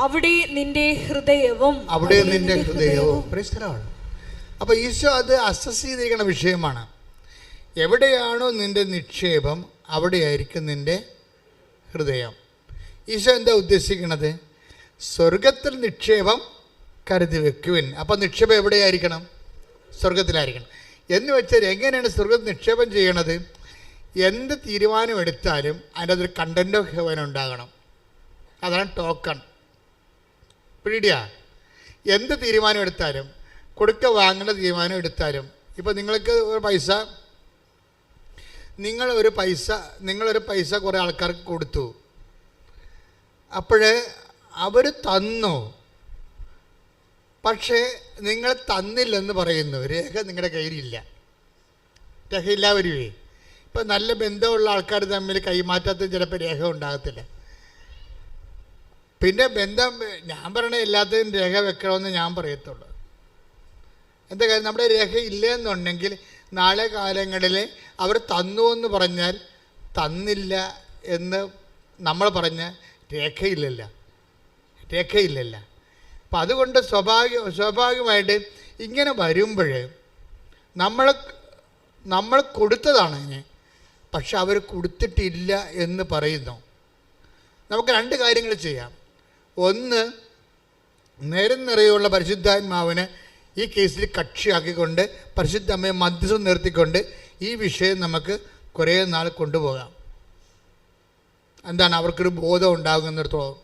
Speaker 2: അവിടെ നിന്റെ ഹൃദയവും.
Speaker 1: അപ്പോൾ ഈശോ അത് അസസ് ചെയ്തിരിക്കുന്ന വിഷയമാണ്. എവിടെയാണോ നിന്റെ നിക്ഷേപം അവിടെയായിരിക്കും നിന്റെ ഹൃദയം. ഈശോ എന്താ ഉദ്ദേശിക്കുന്നത്? സ്വർഗത്തിൽ നിക്ഷേപം കരുതി വെക്കുവിൻ. അപ്പോൾ നിക്ഷേപം എവിടെയായിരിക്കണം? സ്വർഗത്തിലായിരിക്കണം. എന്ന് വെച്ചാൽ എങ്ങനെയാണ് സ്വർഗത്തിൽ നിക്ഷേപം ചെയ്യണത്? എന്ത് തീരുമാനം എടുത്താലും അതിൻ്റെ അതൊരു കണ്ടന്റ് ഓഫ് ഹെവൻ ഉണ്ടാകണം. അതാണ് ടോക്കൺ. പിടിയാ. എന്ത് തീരുമാനം എടുത്താലും, കൊടുക്ക വാങ്ങേണ്ട തീരുമാനം എടുത്താലും, ഇപ്പോൾ നിങ്ങൾക്ക് നിങ്ങളൊരു പൈസ കുറേ ആൾക്കാർക്ക് കൊടുത്തു. അപ്പോഴേ അവർ തന്നു, പക്ഷേ നിങ്ങൾ തന്നില്ലെന്ന് പറയുന്നു. രേഖ നിങ്ങളുടെ കയ്യിലില്ല. രേഖയില്ല വരുവേ. ഇപ്പം നല്ല ബന്ധമുള്ള ആൾക്കാർ തമ്മിൽ കൈമാറ്റത്തിന് ചിലപ്പോൾ രേഖ ഉണ്ടാകത്തില്ല. പിന്നെ ബന്ധം, ഞാൻ പറയണ എല്ലാത്തിനും രേഖ വെക്കണമെന്ന് ഞാൻ പറയത്തുള്ളൂ. എന്താ കാര്യം? നമ്മുടെ രേഖ ഇല്ലെന്നുണ്ടെങ്കിൽ നാളെ കാലങ്ങളിൽ അവർ തന്നു എന്ന് പറഞ്ഞാൽ തന്നില്ല എന്ന് നമ്മൾ പറഞ്ഞാൽ രേഖയില്ലല്ല. അപ്പം അതുകൊണ്ട് സ്വാഭാവികമായിട്ട് ഇങ്ങനെ വരുമ്പോൾ നമ്മൾ കൊടുത്തതാണ്, പക്ഷെ അവർ കൊടുത്തിട്ടില്ല എന്ന് പറയുന്നു. നമുക്ക് രണ്ട് കാര്യങ്ങൾ ചെയ്യാം. ഒന്ന്, നേരം നിറയുള്ള പരിശുദ്ധാത്മാവിനെ ഈ കേസിൽ കക്ഷിയാക്കിക്കൊണ്ട് പരിശുദ്ധ അമ്മയെ മധ്യസ്ഥം നിർത്തിക്കൊണ്ട് ഈ വിഷയം നമുക്ക് കുറേ നാൾ കൊണ്ടുപോകാം. എന്താണ്? അവർക്കൊരു ബോധം ഉണ്ടാകുന്നിടത്തോളം.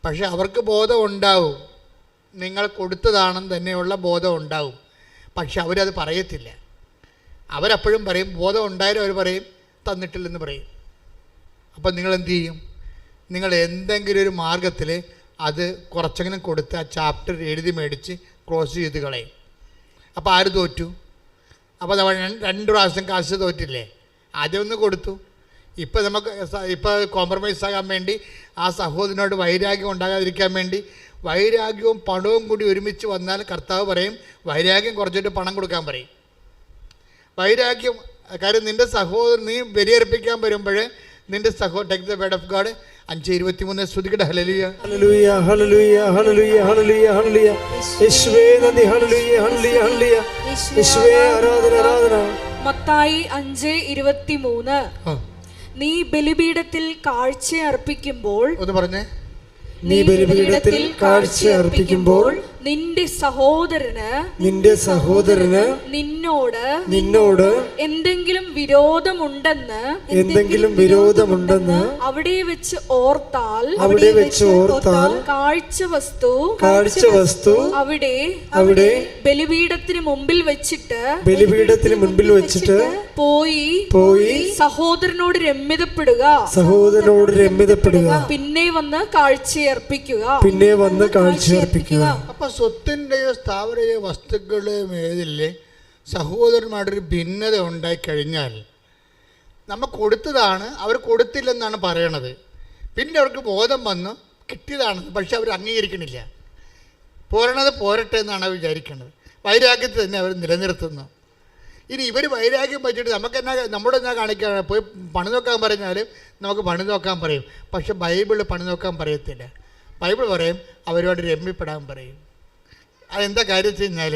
Speaker 1: പക്ഷെ അവർക്ക് ബോധം ഉണ്ടാവും, നിങ്ങൾ കൊടുത്തതാണെന്ന് തന്നെയുള്ള ബോധം ഉണ്ടാവും. പക്ഷെ അവരത് പറയത്തില്ല. അവരപ്പോഴും പറയും, ബോധം ഉണ്ടായാലും അവർ പറയും തന്നിട്ടില്ലെന്ന് പറയും. അപ്പം നിങ്ങൾ എന്തു ചെയ്യും? നിങ്ങൾ എന്തെങ്കിലും ഒരു മാർഗത്തിൽ അത് കുറച്ചെങ്കിലും കൊടുത്ത് ആ ചാപ്റ്റർ എഴുതി മേടിച്ച് ക്ലോസ് ചെയ്ത് കളയും. അപ്പോൾ ആര് തോറ്റു? അപ്പോൾ നമ്മൾ 2 പ്രാവശ്യം കാശ് തോറ്റില്ലേ? ആദ്യം ഒന്ന് കൊടുത്തു. ഇപ്പോൾ കോംപ്രമൈസ് ആകാൻ വേണ്ടി, ആ സഹോദരനോട് വൈരാഗ്യം ഉണ്ടാകാതിരിക്കാൻ വേണ്ടി, വൈരാഗ്യവും പണവും കൂടി ഒരുമിച്ച് വന്നാൽ കർത്താവ് പറയും വൈരാഗ്യം കുറച്ചിട്ട് പണം കൊടുക്കാൻ പറയും. വൈരാഗ്യം, കാര്യം നിൻ്റെ സഹോദരൻ നീ ബലിയർപ്പിക്കാൻ വരുമ്പോൾ നിൻ്റെ take the word of God 5:23 സ്തുതിക്കട്ടെ. ഹല്ലേലൂയ
Speaker 3: ഹല്ലേലൂയ ഹല്ലേലൂയ ഹല്ലേലൂയ ഹല്ലേലൂയ ഹല്ലേലൂയ. യേശുവേ നന്ദി. ഹല്ലേലൂയ ഹല്ലേലൂയ ഹല്ലേലൂയ. യേശുവേ ആരാധന ആരാധന.
Speaker 2: മത്തായി 5:23. നീ ബലിപീഠത്തിൽ കാഴ്ച അർപ്പിക്കുമ്പോൾ,
Speaker 3: നീ ബലിപീഠത്തിൽ കാഴ്ച അർപ്പിക്കുമ്പോൾ
Speaker 2: നിന്റെ സഹോദരന് നിന്നോട് എന്തെങ്കിലും വിരോധമുണ്ടെന്ന് അവിടെ വെച്ച് ഓർത്താൽ കാഴ്ചവസ്തു അവിടെ ബലിപീഠത്തിന് മുമ്പിൽ വെച്ചിട്ട് പോയി സഹോദരനോട് രമ്യതപ്പെടുക പിന്നെ വന്ന് കാഴ്ചയർപ്പിക്കുക.
Speaker 1: അപ്പൊ സ്വത്തിൻ്റെയോ സ്ഥാവരയോ വസ്തുക്കളുടെയോ മേലിലെ സഹോദരന്മാരുടെ ഭിന്നത ഉണ്ടായി കഴിഞ്ഞാൽ നമ്മൾ കൊടുത്തതാണ്, അവർ കൊടുത്തില്ലെന്നാണ് പറയണത്. പിന്നെ അവർക്ക് ബോധം വന്നു കിട്ടിയതാണ്, പക്ഷെ അവർ അംഗീകരിക്കണില്ല. പോരണത് പോരട്ടെ എന്നാണ് അവർ വിചാരിക്കുന്നത്. വൈരാഗ്യത്തെ തന്നെ അവർ നിലനിർത്തുന്നു. ഇനി ഇവർ വൈരാഗ്യം വെച്ചിട്ട് നമ്മുടെ എന്നാ കാണിക്കാൻ പോയി പണി നോക്കാൻ പറഞ്ഞാലും നമുക്ക് പണി നോക്കാൻ പറയും. പക്ഷെ ബൈബിൾ പണി നോക്കാൻ പറയത്തില്ല. ബൈബിൾ പറയും അവരോട് രമ്യപ്പെടാൻ പറയും. അതെന്താ കാര്യം വെച്ച് കഴിഞ്ഞാൽ,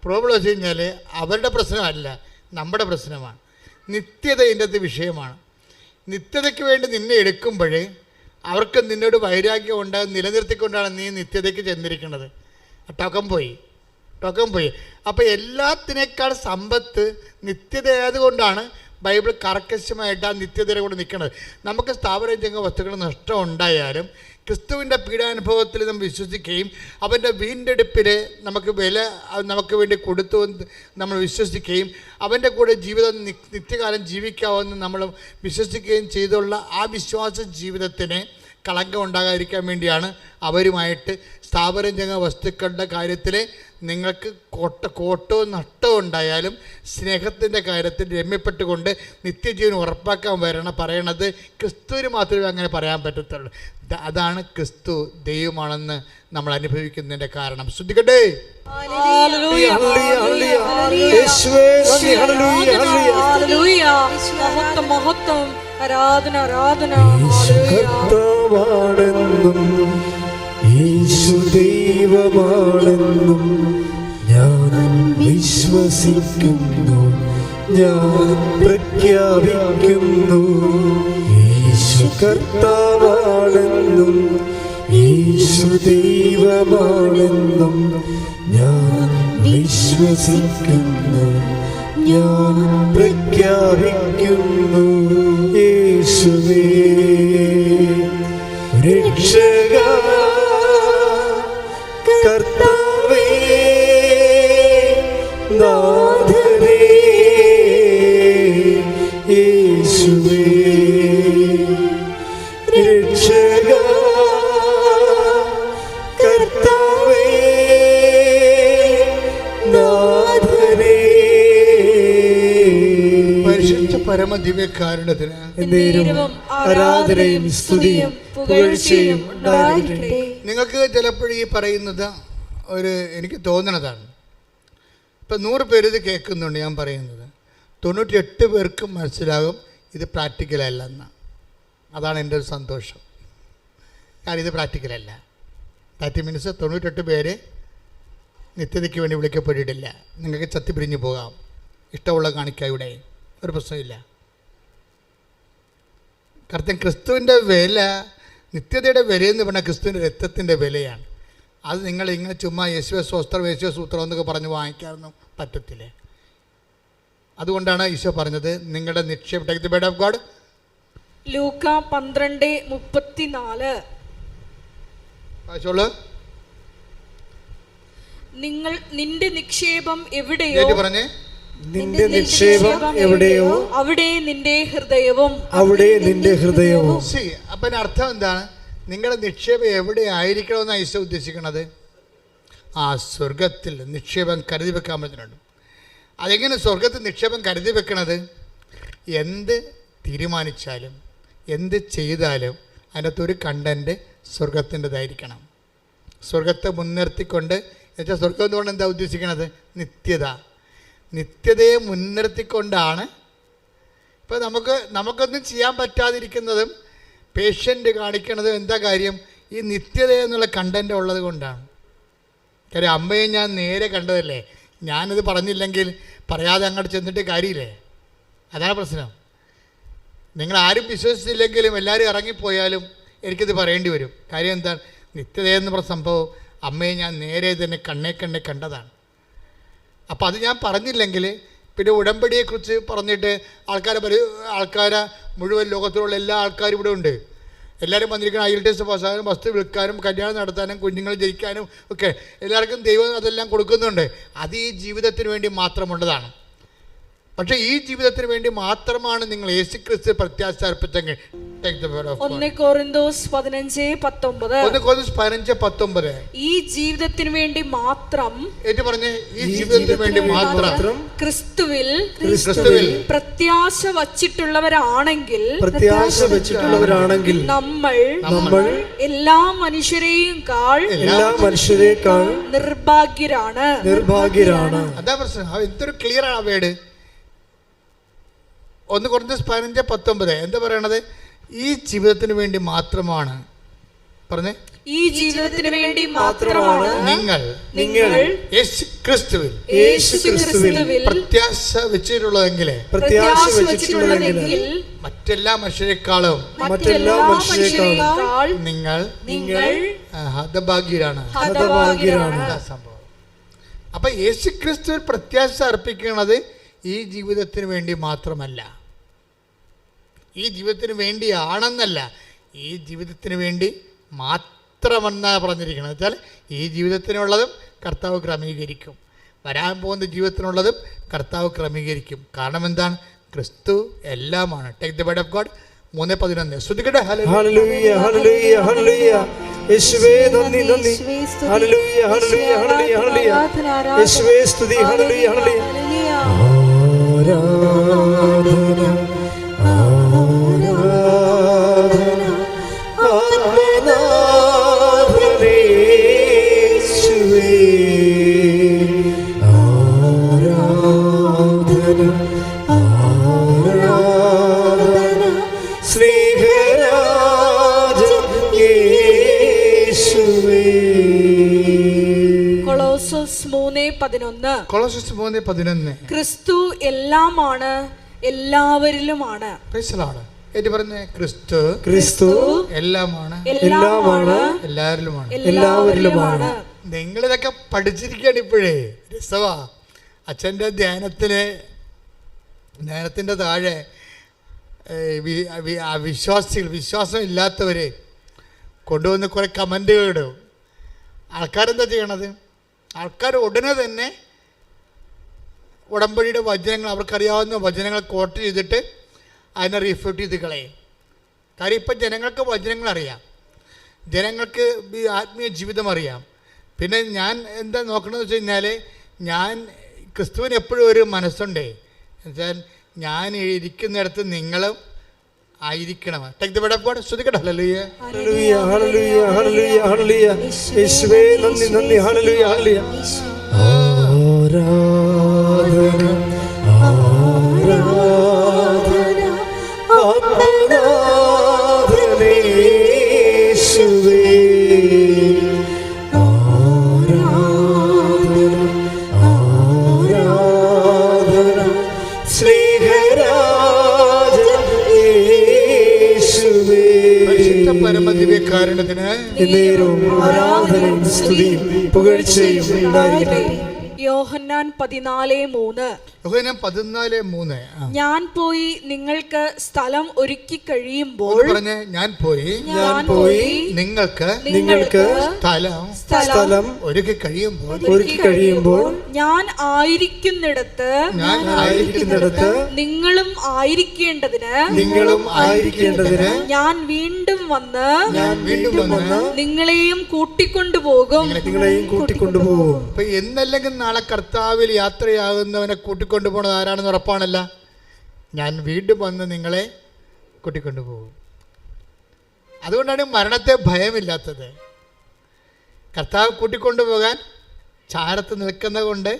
Speaker 1: പ്രോബ്ലം വെച്ച് കഴിഞ്ഞാൽ അവരുടെ പ്രശ്നമല്ല, നമ്മുടെ പ്രശ്നമാണ്. നിത്യത ഇതിൻ്റെ അകത്ത് വിഷയമാണ്. നിത്യതയ്ക്ക് വേണ്ടി നിന്നെ എടുക്കുമ്പോൾ അവർക്ക് നിന്നോട് വൈരാഗ്യം ഉണ്ടാകും, നിലനിർത്തിക്കൊണ്ടാണ് നീ നിത്യതയ്ക്ക് ചെന്നിരിക്കുന്നത്. ടോക്കം പോയി. അപ്പോൾ എല്ലാത്തിനേക്കാൾ സമ്പത്ത് നിത്യതയായതുകൊണ്ടാണ് ബൈബിൾ കർക്കശമായിട്ട് ആ നിത്യതയുടെ കൂടെ നിൽക്കുന്നത്. നമുക്ക് സ്ഥാപനം ചെയ്യുന്ന വസ്തുക്കൾ നഷ്ടം ഉണ്ടായാലും ക്രിസ്തുവിൻ്റെ പീഡാനുഭവത്തിൽ നമ്മൾ വിശ്വസിക്കുകയും അവൻ്റെ വീണ്ടെടുപ്പിൽ നമുക്ക് വേണ്ടി കൊടുത്തു നമ്മൾ വിശ്വസിക്കുകയും അവൻ്റെ കൂടെ ജീവിതം നിത്യകാലം ജീവിക്കാമെന്ന് നമ്മൾ വിശ്വസിക്കുകയും ചെയ്തുള്ള ആ വിശ്വാസ ജീവിതത്തിന് കളങ്കം ഉണ്ടാകാതിരിക്കാൻ വേണ്ടിയാണ് അവരുമായിട്ട് സ്ഥാപനം ചെയ്യുന്ന വസ്തുക്കളുടെ കാര്യത്തിൽ നിങ്ങൾക്ക് കോട്ടവും നഷ്ടവും ഉണ്ടായാലും സ്നേഹത്തിൻ്റെ കാര്യത്തിൽ രമ്യപ്പെട്ടുകൊണ്ട് നിത്യജീവൻ ഉറപ്പാക്കാൻ പറയണത് ക്രിസ്തുവിന് മാത്രമേ അങ്ങനെ പറയാൻ പറ്റത്തുള്ളൂ. അതാണ് ക്രിസ്തു ദൈവമാണെന്ന് നമ്മൾ അനുഭവിക്കുന്നതിൻ്റെ കാരണം. ശ്രദ്ധിക്കട്ടെ.
Speaker 3: യേശു ദൈവമാണെന്നും ഞാൻ വിശ്വസിക്കുന്നു, ഞാൻ പ്രഖ്യാപിക്കുന്നു. യേശു കർത്താവാണെന്നും യേശു ദൈവമാണെന്നും ഞാൻ വിശ്വസിക്കുന്നു, ഞാൻ പ്രഖ്യാപിക്കുന്നു. യേശുവേ രക്ഷക കർത്താവേ നാഥനേ യേശുവേ രക്ഷക കർത്താവേ നാഥനേ.
Speaker 1: പരിശുദ്ധ പരമദിവ്യകാരുണ്യത്തിന്
Speaker 3: ആരാധനയും സ്തുതിയും പുകഴ്ചയും ഉണ്ടാകട്ടെ.
Speaker 1: നിങ്ങൾക്ക് ചിലപ്പോഴും ഈ പറയുന്നത് എനിക്ക് തോന്നണതാണ്. ഇപ്പം 100 പേര് ഇത് കേൾക്കുന്നുണ്ട് ഞാൻ പറയുന്നത്. 98 പേർക്കും മനസ്സിലാകും ഇത് പ്രാക്ടിക്കലല്ലെന്ന്. അതാണ് എൻ്റെ ഒരു സന്തോഷം. കാരണം ഇത് പ്രാക്ടിക്കലല്ല. 30 മിനിറ്റ്സ് 98 പേര് നിത്യതയ്ക്ക് വേണ്ടി വിളിക്കപ്പെട്ടിട്ടില്ല. നിങ്ങൾക്ക് ചത്തി പിരിഞ്ഞു പോകാം, ഇഷ്ടമുള്ള കാണിക്കാം, ഇവിടെ ഒരു പ്രശ്നമില്ല. കാരണം ക്രിസ്തുവിൻ്റെ വില, നിത്യതയുടെ വിലയെന്ന് പറഞ്ഞാൽ ക്രിസ്തുവിൻ്റെ രക്തത്തിൻ്റെ വിലയാണ്. അത് നിങ്ങൾ ഇങ്ങനെ ചുമ്മാ യേശുവേ സ്വസ്ത്രം യേശുവേ സൂത്രം എന്നൊക്കെ പറഞ്ഞ് വാങ്ങിക്കാനൊന്നും പറ്റത്തില്ല. അതുകൊണ്ടാണ് ഈശോ പറഞ്ഞത് നിങ്ങളുടെ നിക്ഷേപം. Take the word of God.
Speaker 2: ലൂക്ക 12:34. നിന്റെ നിക്ഷേപം എവിടെയോ
Speaker 1: പറഞ്ഞേ,
Speaker 3: നിന്റെ നിക്ഷേപം എവിടെയോ
Speaker 2: അവിടെ നിന്റെ ഹൃദയവും.
Speaker 1: അപ്പം അർത്ഥം എന്താണ്? നിങ്ങളുടെ നിക്ഷേപം എവിടെ ആയിരിക്കണമെന്നാണ് ഈശോ ഉദ്ദേശിക്കുന്നത്? ആ സ്വർഗത്തിൽ നിക്ഷേപം കരുതി വെക്കാൻ പറ്റുന്നുണ്ട്. അതെങ്ങനെ സ്വർഗത്തിൽ നിക്ഷേപം കരുതി വെക്കണത്? എന്ത് തീരുമാനിച്ചാലും എന്ത് ചെയ്താലും അതിനകത്തൊരു കണ്ടൻറ്റ് സ്വർഗത്തിൻ്റെതായിരിക്കണം. സ്വർഗത്തെ മുൻനിർത്തിക്കൊണ്ട്, എന്നുവെച്ചാൽ സ്വർഗം എന്തുകൊണ്ട് എന്താ ഉദ്ദേശിക്കണത്? നിത്യതയെ മുൻനിർത്തിക്കൊണ്ടാണ്. ഇപ്പോൾ നമുക്കൊന്നും ചെയ്യാൻ പറ്റാതിരിക്കുന്നതും പേഷ്യൻ്റ് കാണിക്കണതും എന്താ കാര്യം? ഈ നിത്യത എന്നുള്ള കണ്ടൻ്റ് ഉള്ളത് കൊണ്ടാണ്. കാര്യം അമ്മയെ ഞാൻ നേരെ കണ്ടതല്ലേ, ഞാനിത് പറഞ്ഞില്ലെങ്കിൽ പറയാതെ അങ്ങോട്ട് ചെന്നിട്ട് കാര്യമില്ലേ? അതാണ് പ്രശ്നം. നിങ്ങളാരും വിശ്വസിച്ചില്ലെങ്കിലും എല്ലാവരും ഇറങ്ങിപ്പോയാലും എനിക്കിത് പറയേണ്ടി വരും. കാര്യം എന്താണ്? നിത്യതയെന്ന് പറഞ്ഞ സംഭവം അമ്മയെ ഞാൻ നേരെ തന്നെ കണ്ണേ കണ്ടതാണ്. അപ്പോൾ അത് ഞാൻ പറഞ്ഞില്ലെങ്കിൽ പിന്നെ ഉടമ്പടിയെക്കുറിച്ച് പറഞ്ഞിട്ട് ആൾക്കാരെ മുഴുവൻ ലോകത്തിലുള്ള എല്ലാ ആൾക്കാരും ഇവിടെ ഉണ്ട്. എല്ലാവരും വന്നിരിക്കണം IELTS പാസ്സാകാനും വസ്തു വിൽക്കാനും കല്യാണം നടത്താനും കുഞ്ഞുങ്ങൾ ജയിക്കാനും ഒക്കെ എല്ലാവർക്കും ദൈവം അതെല്ലാം കൊടുക്കുന്നുണ്ട്. അത് ഈ ജീവിതത്തിന് വേണ്ടി മാത്രമുള്ളതാണ്. പക്ഷേ ഈ ജീവിതത്തിന് വേണ്ടി മാത്രമാണ് നിങ്ങൾ യേശുക്രിസ്തു പ്രത്യാശ അർപ്പിച്ചെങ്കിൽ
Speaker 2: 1 കൊരിന്തോസ് 15:19 ഈ ജീവിതത്തിന് വേണ്ടി മാത്രം
Speaker 1: പറഞ്ഞേ, ഈ ജീവിതത്തിന് വേണ്ടി മാത്രം
Speaker 2: ക്രിസ്തുവിൽ പ്രത്യാശ വച്ചിട്ടുള്ളവരാണെങ്കിൽ നമ്മൾ എല്ലാ മനുഷ്യരെക്കാൾ നിർഭാഗ്യരാണ്.
Speaker 1: അതാ പ്രശ്നം. എന്തൊരു ക്ലിയർ ആണ് വേട്. 1 കൊരിന്തോസ് 15:19 എന്താ പറയണത്? ഈ ജീവിതത്തിന് വേണ്ടി മാത്രമാണ്. പറഞ്ഞേ,
Speaker 2: ഈ ജീവിതത്തിന് വേണ്ടി മാത്രമാണ്
Speaker 1: നിങ്ങൾ യേശുക്രിസ്തുവിൽ പ്രത്യാശ വെച്ചിട്ടുള്ളതെങ്കിൽ മറ്റെല്ലാ മനുഷ്യരെക്കാളും നിങ്ങൾ ഹതഭാഗ്യരാണ്. സംഭവം. അപ്പൊ യേശുക്രിസ്തുവിൽ പ്രത്യാശ അർപ്പിക്കുന്നത് ഈ ജീവിതത്തിന് വേണ്ടി മാത്രമല്ല, ഈ ജീവിതത്തിന് വേണ്ടിയാണെന്നല്ല, ഈ ജീവിതത്തിന് വേണ്ടി മാത്രമെന്നാണ് പറഞ്ഞിരിക്കുന്നത്. വെച്ചാൽ ഈ ജീവിതത്തിനുള്ളതും കർത്താവ് ക്രമീകരിക്കും, വരാൻ പോകുന്ന ജീവിതത്തിനുള്ളതും കർത്താവ് ക്രമീകരിക്കും. കാരണം എന്താണ്? ക്രിസ്തു എല്ലാമാണ്. Take the word of God 3:11. ശ്രുതിക്കട്ടെ.
Speaker 3: ഹല്ലേലൂയ ഹല്ലേലൂയ ഹല്ലേലൂയ. യേശുവേ നന്ദി നന്ദി. ഹല്ലേലൂയ ഹല്ലേലൂയ ഹല്ലേലൂയ ഹല്ലേലൂയ. യേശുവേ സ്തുതി. ഹല്ലേലൂയ ഹല്ലേലൂയ. ആരാധന
Speaker 2: കൊളോസ്സസ് 3:11 ക്രിസ്തു എല്ലാമാണ്, എല്ലാവരിലുമാണ്.
Speaker 1: പറഞ്ഞേ, ക്രിസ്തു എല്ലാമാണ്, എല്ലാവരിലുമാണ്. നിങ്ങളിതൊക്കെ പഠിച്ചിരിക്കുകയാണ് ഇപ്പോഴേ. രസവാ. അച്ഛൻ്റെ ധ്യാനത്തിൻ്റെ താഴെ വിശ്വാസം ഇല്ലാത്തവരെ കൊണ്ടുവന്ന് കുറേ കമൻറ്റുകൾ ഇടും. ആൾക്കാരെന്താ ചെയ്യണത്? ആൾക്കാർ ഉടനെ തന്നെ ഉടമ്പടിയുടെ വചനങ്ങൾ, അവർക്കറിയാവുന്ന വചനങ്ങൾ കോട്ട് ചെയ്തിട്ട് അതിനെ റിഫ്യൂട്ട് ചെയ്ത് കളയും. കാര്യം ഇപ്പം ജനങ്ങൾക്ക് വചനങ്ങൾ അറിയാം, ജനങ്ങൾക്ക് ആത്മീയ ജീവിതം അറിയാം. പിന്നെ ഞാൻ എന്താ നോക്കണമെന്ന് വെച്ച് കഴിഞ്ഞാൽ, ഞാൻ ക്രിസ്തുവിന് എപ്പോഴും ഒരു മനസ്സുണ്ടേ. എന്നുവെച്ചാൽ ഞാൻ ഇരിക്കുന്നിടത്ത് നിങ്ങളും ആയിരിക്കണം. Take the word of God. ശ്രുതിക്കട്ടെ. ഹല്ലേലൂയ
Speaker 3: ഹല്ലേലൂയ ഹല്ലേലൂയ ഹല്ലേലൂയ ഹല്ലേലൂയ. യേശുവേ നന്ദി നന്ദി. ഹല്ലേലൂയ ഹല്ലേലൂയ. ആരാധന ആരാധന ആരാധന യേശുവേ. ആരാധന ആരാധന സ്നേഹരാജ യേശുവേ.
Speaker 1: പരിശുദ്ധ പരമദിവ്യകാരുണ്യത്തിന്
Speaker 3: എന്നേരവും ആരാധനയും സ്തുതിയും പുകഴ്ചയും ഉണ്ടായിരിക്കട്ടെ.
Speaker 2: യോഹന്നാൻ 14:3 ഞാൻ പോയി നിങ്ങൾക്ക് സ്ഥലം ഒരുക്കി കഴിയുമ്പോൾ
Speaker 1: ഞാൻ പോയി
Speaker 3: നിങ്ങൾക്ക് സ്ഥലം ഒരുക്കി കഴിയുമ്പോൾ
Speaker 2: ഞാൻ ആയിരിക്കുന്നിടത്ത് നിങ്ങളും ആയിരിക്കേണ്ടതിന് ഞാൻ വീണ്ടും വന്ന് നിങ്ങളെയും കൂട്ടിക്കൊണ്ടുപോകും.
Speaker 1: എന്നല്ലെങ്കിൽ നാളെ കർത്താവിൽ യാത്രയാകുന്നവനെ കൂട്ടിക്കൊണ്ടു പോണത് ആരാണെന്ന് ഉറപ്പാണല്ല. ഞാൻ വീണ്ടും വന്ന് നിങ്ങളെ കൂട്ടിക്കൊണ്ടുപോകും. അതുകൊണ്ടാണ് മരണത്തെ ഭയമില്ലാത്തത്. കർത്താവ് കൂട്ടിക്കൊണ്ടുപോകാൻ ചാരത്ത് നിൽക്കുന്നത് കൊണ്ട്,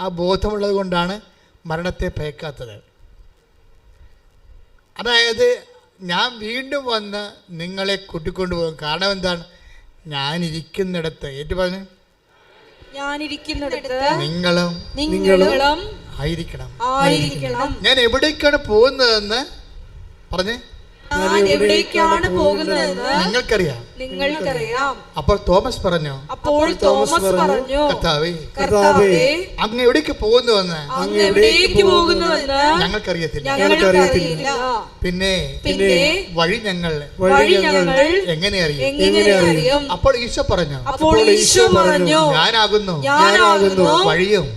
Speaker 1: ആ ബോധമുള്ളത് കൊണ്ടാണ് മരണത്തെ ഭയക്കാത്തത്. അതായത് ഞാൻ വീണ്ടും വന്ന് നിങ്ങളെ കൂട്ടിക്കൊണ്ടുപോകും. കാരണം എന്താണ്? ഞാനിരിക്കുന്നിടത്ത് പറഞ്ഞു നിങ്ങളും ആയിരിക്കണം. ഞാൻ എവിടേക്കാണ് പോകുന്നതെന്ന് പറഞ്ഞേ നിങ്ങൾക്കറിയാം.
Speaker 2: നിങ്ങൾക്കറിയാം.
Speaker 1: അപ്പോൾ തോമസ് പറഞ്ഞു,
Speaker 2: അപ്പോൾ തോമസ് പറഞ്ഞു,
Speaker 1: കർത്താവേ, അങ്ങ് എവിടേക്ക് പോകുന്നുവെന്ന് ഞങ്ങൾക്കറിയത്തില്ല. പിന്നെ വഴി ഞങ്ങൾ എങ്ങനെ അറിയും? അപ്പോൾ ഈശോ പറഞ്ഞു, ഞാനാകുന്നു വഴിയും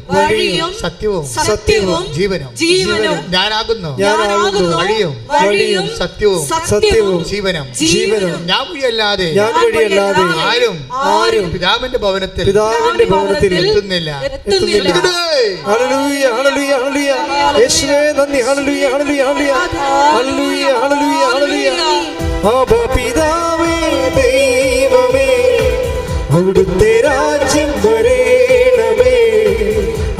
Speaker 1: സത്യവും ജീവനും. ഞാനാകുന്നു വഴിയും സത്യവും ജീവനും. ഞാൻ വഴിയല്ലാതെ ആരും പിതാവിന്റെ ഭവനത്തിൽ എത്തുന്നില്ല.
Speaker 3: ഹല്ലേലൂയ ഹല്ലേലൂയ ഹല്ലേലൂയ. യേശുവേ നന്ദി. ഹല്ലേലൂയ ഹല്ലേലൂയ ഹല്ലേലൂയ ഹല്ലേലൂയ ഹല്ലേലൂയ. ആബാ പിതാവേ ദൈവമേ, അവിടുത്തെ രാജ്യം വരേണമേ,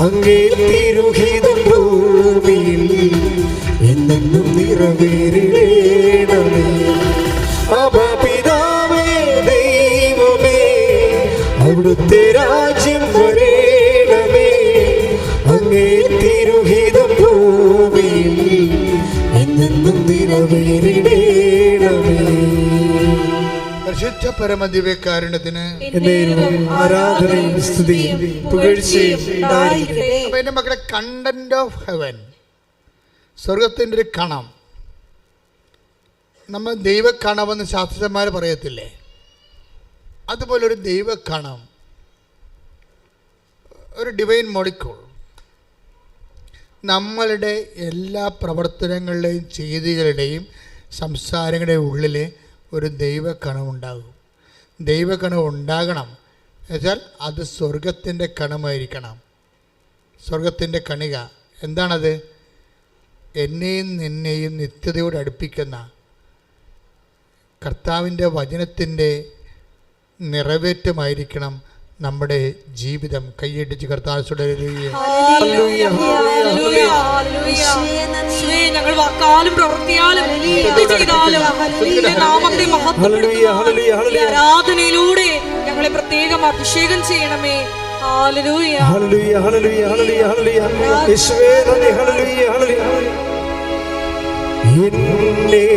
Speaker 3: അങ്ങേ തിരുഹിതം ഭൂമിയിൽ എന്നെന്നും നിറവേറേണമേ. ആബാ പിതാവേ ദൈവമേ, അവിടുത്തെ രാജ്യം വരേണമേ, അങ്ങേ തിരുഹിതം ഭൂമിയിൽ എന്നെന്നും നിറവേറേണമേ.
Speaker 1: പരിശുദ്ധ പരമദിവ്യകാരുണ്യത്തിന്
Speaker 3: ആരാധനയും സ്തുതിയും പുകഴ്ചയും ഉണ്ടായിരിക്കട്ടെ.
Speaker 1: അപ്പൊ എന്റെ മക്കളെ, കണ്ടന്റ് ഓഫ് ഹെവൻ, സ്വർഗത്തിൻ്റെ ഒരു കണം. നമ്മൾ ദൈവക്കണമെന്ന് ശാസ്ത്രജ്ഞന്മാർ പറയത്തില്ലേ, അതുപോലൊരു ദൈവക്കണം, ഒരു ഡിവൈൻ മോളിക്യൂൾ നമ്മളുടെ എല്ലാ പ്രവർത്തനങ്ങളുടെയും ചെയ്തികളുടെയും സംസാരങ്ങളുടെയും ഉള്ളിൽ ഒരു ദൈവക്കണമുണ്ടാകും. ദൈവക്കണം ഉണ്ടാകണം എന്നുവെച്ചാൽ അത് സ്വർഗത്തിൻ്റെ കണമായിരിക്കണം. സ്വർഗത്തിൻ്റെ കണിക എന്താണത്? എന്നെയും നിന്നെയും നിത്യതയോട് അടുപ്പിക്കുന്ന കർത്താവിൻ്റെ വചനത്തിൻ്റെ നിറവേറ്റമായിരിക്കണം നമ്മുടെ ജീവിതം. കൈയടിച്ച് കർത്താവിനോട്
Speaker 2: ഞങ്ങൾ വാക്കാലും പ്രവൃത്തിയാലും ചെയ്താലും നാമത്തെ ആരാധനയിലൂടെ ഞങ്ങളെ പ്രത്യേകം അഭിഷേകം ചെയ്യണമേ. ഹല്ലേലൂയ
Speaker 3: ഹല്ലേലൂയ ഹല്ലേലൂയ ഹല്ലേലൂയ ഹല്ലേലൂയ. യേശുവേ നന്ദി. ഹല്ലേലൂയ ഹല്ലേലൂയ. എന്നെ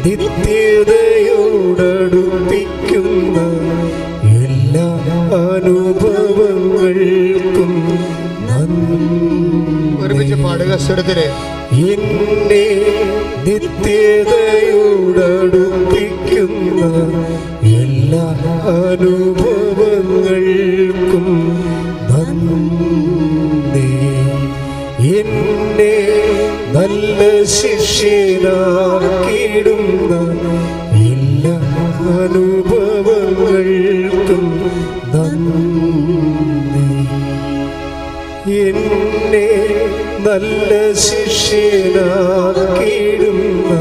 Speaker 3: നിത്യതയോടടുപ്പിക്കുന്ന എല്ലാ അനുഭവങ്ങൾക്കും
Speaker 1: ഒരുമിച്ച് പാടുക സ്വരത്തില്.
Speaker 3: എന്നെ നിത്യതയോടടുപ്പിക്കുന്ന എല്ലാ അനുഭവങ്ങൾക്കും നന്ദി. എന്നെ നല്ല ശിഷ്യനാക്കിയിടുന്ന എല്ലാ അനുഭവങ്ങൾക്കും നന്ദി. എന്നെ നല്ല ശിഷ്യനാക്കിയിടുന്ന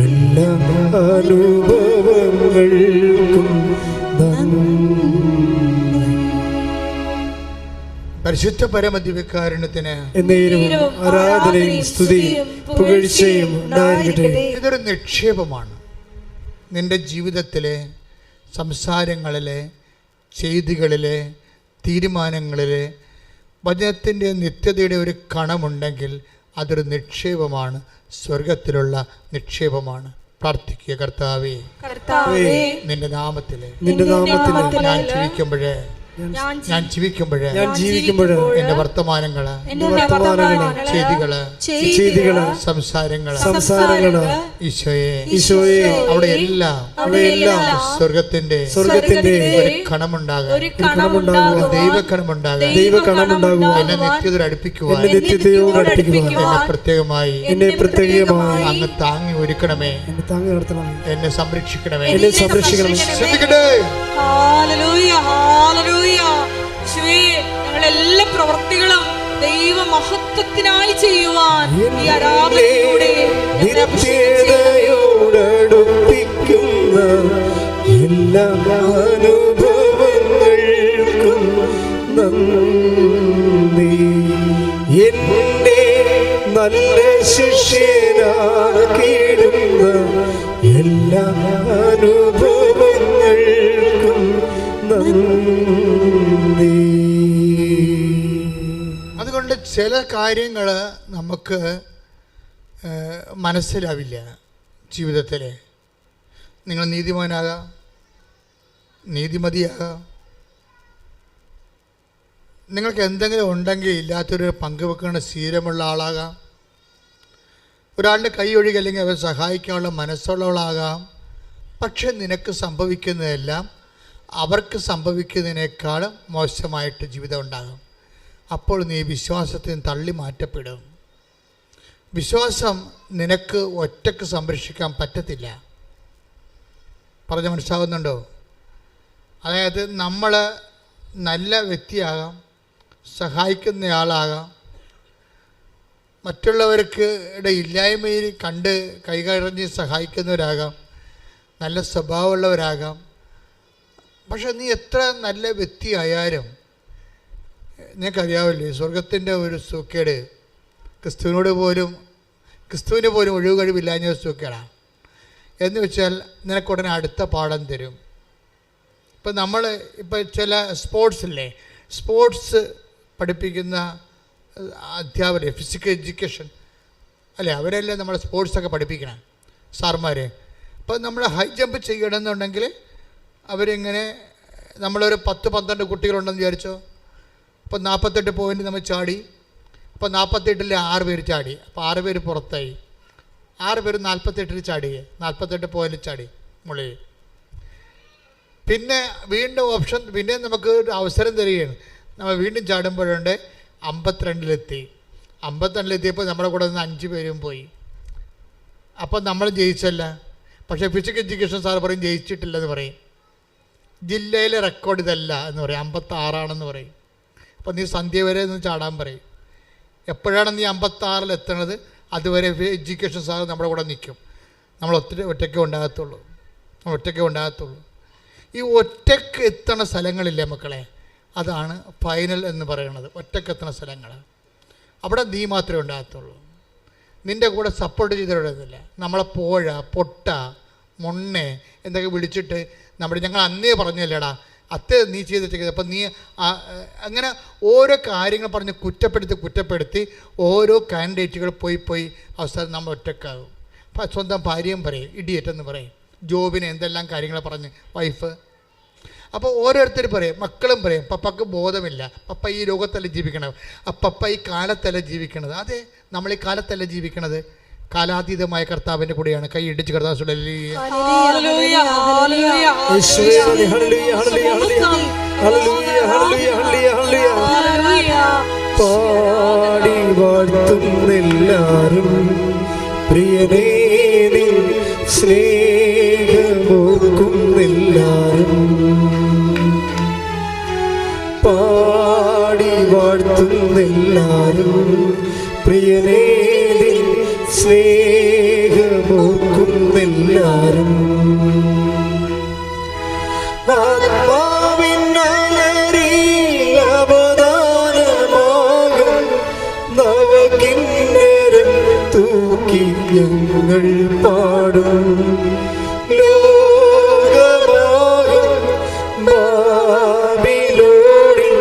Speaker 3: എല്ലാ അനുഭവങ്ങൾക്കും നന്ദി.
Speaker 1: പരിശുദ്ധ പരമദിവ്യകാരുണ്യത്തിന്
Speaker 3: ആരാധനയും സ്തുതിയും പുകഴ്ചയും ഉണ്ടായിരിക്കട്ടെ.
Speaker 1: ഇതൊരു നിക്ഷേപമാണ്. നിന്റെ ജീവിതത്തിലെ സംസാരങ്ങളിലെ ചെയ്തികളിലെ തീരുമാനങ്ങളിലെ വചനത്തിൻ്റെ നിത്യതയുടെ ഒരു കണമുണ്ടെങ്കിൽ അതൊരു നിക്ഷേപമാണ്, സ്വർഗത്തിലുള്ള നിക്ഷേപമാണ്. പ്രാർത്ഥിക്കുക. കർത്താവേ, നിന്റെ നാമത്തില് ഞാൻ ജീവിക്കുമ്പോഴേ എന്റെ വർത്തമാനങ്ങള് ചെയ്തികള് സംസാരങ്ങള് ഈശോയെ അവിടെ എല്ലാം സ്വർഗത്തിന്റെ ഒരു കണമുണ്ടാകുക, ദൈവക്കണമുണ്ടാകുക. എന്നെ നിത്യതയോട് അടുപ്പിക്കുവാൻ എന്നെ പ്രത്യേകമായി അങ്ങ് താങ്ങി ഒരുക്കണമേ, എന്നെ സംരക്ഷിക്കണമേ. ശ്രദ്ധിക്കട്ടെ.
Speaker 2: ഞങ്ങളെല്ലാ പ്രവൃത്തികളും ദൈവ മഹത്വത്തിനായി ചെയ്യുവാൻ ഈ ആരാധനയിലൂടെ
Speaker 3: നിത്യതയോടടുപ്പിക്കുന്ന എല്ലാ അനുഭവങ്ങൾക്കും നന്ദി. എന്നെ നല്ല ശിഷ്യനാക്കിയിടുന്ന എല്ലാ അനുഭവങ്ങൾക്കും നന്ദി.
Speaker 1: അതുകൊണ്ട് ചില കാര്യങ്ങൾ നമുക്ക് മനസ്സിലാവില്ല ജീവിതത്തിൽ. നിങ്ങൾ നീതിമാനാകാം, നീതിമതിയാകാം. നിങ്ങൾക്ക് എന്തെങ്കിലും ഉണ്ടെങ്കിൽ ഇല്ലാത്തൊരു പങ്കുവെക്കുന്ന ശീലമുള്ള ആളാകാം. ഒരാളുടെ കൈ ഒഴുകി അല്ലെങ്കിൽ അവരെ സഹായിക്കാനുള്ള മനസ്സുള്ളവളാകാം. പക്ഷെ നിനക്ക് സംഭവിക്കുന്നതെല്ലാം അവർക്ക് സംഭവിക്കുന്നതിനേക്കാളും മോശമായിട്ട് ജീവിതം ഉണ്ടാകും. അപ്പോൾ നീ വിശ്വാസത്തിന് തള്ളി മാറ്റപ്പെടും. വിശ്വാസം നിനക്ക് ഒറ്റക്ക് സംരക്ഷിക്കാൻ പറ്റത്തില്ല. പറഞ്ഞ് മനസ്സിലാകുന്നുണ്ടോ? അതായത് നമ്മൾ നല്ല വ്യക്തിയാകാം, സഹായിക്കുന്നയാളാകാം, മറ്റുള്ളവർക്ക് ഇല്ലായ്മയിൽ കണ്ട് കൈകറിഞ്ഞ് സഹായിക്കുന്നവരാകാം, നല്ല സ്വഭാവമുള്ളവരാകാം. പക്ഷെ നീ എത്ര നല്ല വ്യക്തിയായാലും നിനക്കറിയാവില്ലേ, സ്വർഗത്തിൻ്റെ ഒരു സൂക്കേട് ക്രിസ്തുവിന് പോലും ഒഴിവ് കഴിവില്ലാഞ്ഞ സൂക്കേടാണ്. എന്ന് വെച്ചാൽ നിനക്കുടനെ അടുത്ത പാഠം തരും. ഇപ്പം ചില സ്പോർട്സ് പഠിപ്പിക്കുന്ന അധ്യാപകർ, ഫിസിക്കൽ എഡ്യൂക്കേഷൻ അല്ലേ, അവരെല്ലാം നമ്മളെ സ്പോർട്സൊക്കെ പഠിപ്പിക്കണം സാർമാർ. അപ്പം നമ്മൾ ഹൈ ജമ്പ് ചെയ്യണമെന്നുണ്ടെങ്കിൽ അവരിങ്ങനെ നമ്മളൊരു 10-12 കുട്ടികളുണ്ടെന്ന് വിചാരിച്ചോ. അപ്പോൾ 48 പോയിൻ്റ് നമ്മൾ ചാടി. അപ്പോൾ 48-ൽ 6 പേര് ചാടി. അപ്പോൾ 6 പേര് പുറത്തായി. 6 പേര് 48-ൽ ചാടി, 48 പോയിൻ്റ് ചാടി മുകളിൽ. പിന്നെ വീണ്ടും ഓപ്ഷൻ, പിന്നെ നമുക്ക് ഒരു അവസരം തരികയാണ്. നമ്മൾ വീണ്ടും ചാടുമ്പോഴുണ്ട് 52-ലെത്തി. 52-ലെത്തിയപ്പോൾ നമ്മുടെ കൂടെ നിന്ന് 5 പേരും പോയി. അപ്പോൾ നമ്മൾ ജയിച്ചല്ല. പക്ഷേ ഫിസിക്കൽ എഡ്യൂക്കേഷൻ സാർ പറയും ജയിച്ചിട്ടില്ലെന്ന് പറയും. ജില്ലയിലെ റെക്കോർഡ് ഇതല്ല എന്ന് പറയും, 56 പറയും. അപ്പോൾ നീ സന്ധ്യ വരെ ഒന്ന് ചാടാൻ പറയും. എപ്പോഴാണ് നീ 56-ൽ എത്തണത് അതുവരെ എഡ്യൂക്കേഷൻ സാർ നമ്മുടെ കൂടെ നിൽക്കും. നമ്മൾ ഒറ്റയ്ക്ക് ഉണ്ടാകത്തുള്ളൂ. ഈ ഒറ്റയ്ക്ക് എത്തണ സ്ഥലങ്ങളില്ലേ മക്കളെ, അതാണ് ഫൈനൽ എന്ന് പറയുന്നത്. ഒറ്റയ്ക്ക് എത്തണ സ്ഥലങ്ങൾ, അവിടെ നീ മാത്രമേ ഉണ്ടാകത്തുള്ളൂ. നിൻ്റെ കൂടെ സപ്പോർട്ട് ചെയ്തിടുന്നില്ല. നമ്മളെ പൊട്ട മൊണ്ണെ എന്തൊക്കെ വിളിച്ചിട്ട് ഞങ്ങൾ അന്നേ പറഞ്ഞല്ലേടാ അത്തേ നീ ചെയ്തിട്ട്. അപ്പം നീ അങ്ങനെ ഓരോ കാര്യങ്ങൾ പറഞ്ഞ് കുറ്റപ്പെടുത്തി ഓരോ കാൻഡിഡേറ്റുകൾ പോയി അവസാനം നമ്മൾ ഒറ്റക്കാകും. സ്വന്തം ഭാര്യയും പറയും ഇഡിയറ്റ് എന്ന് പറയും, ജോബിനെ എന്തെല്ലാം കാര്യങ്ങൾ പറഞ്ഞ് വൈഫ്. അപ്പോൾ ഓരോരുത്തർ പറയും, മക്കളും പറയും പപ്പക്ക് ബോധമില്ല, പപ്പ ഈ ലോകത്തല്ല ജീവിക്കണത്, പപ്പ ഈ കാലത്തല്ല ജീവിക്കണത്. അതെ, നമ്മൾ ഈ കാലത്തല്ല ജീവിക്കണത്, കാലാതീതമായ കർത്താവിൻ്റെ കൂടെയാണ്. കൈ ഇടിച്ച് കർത്താവ്
Speaker 3: പാടി വാഴ്ത്തുന്നെല്ലാരും പ്രിയനേ സ്നേഹമോർക്കുന്നെല്ലാരും. പാടി വാഴ്ത്തുന്നെല്ലാരും പ്രിയനേ സ്നേഹമോർക്കുന്നെല്ലാരും. ആത്മാവിന്നലരിൽ അവദാനമാകും നവകിന്നരം തൂക്കി ഞങ്ങൾ പാടും. ലോകമാകും ബാബിലോണിൽ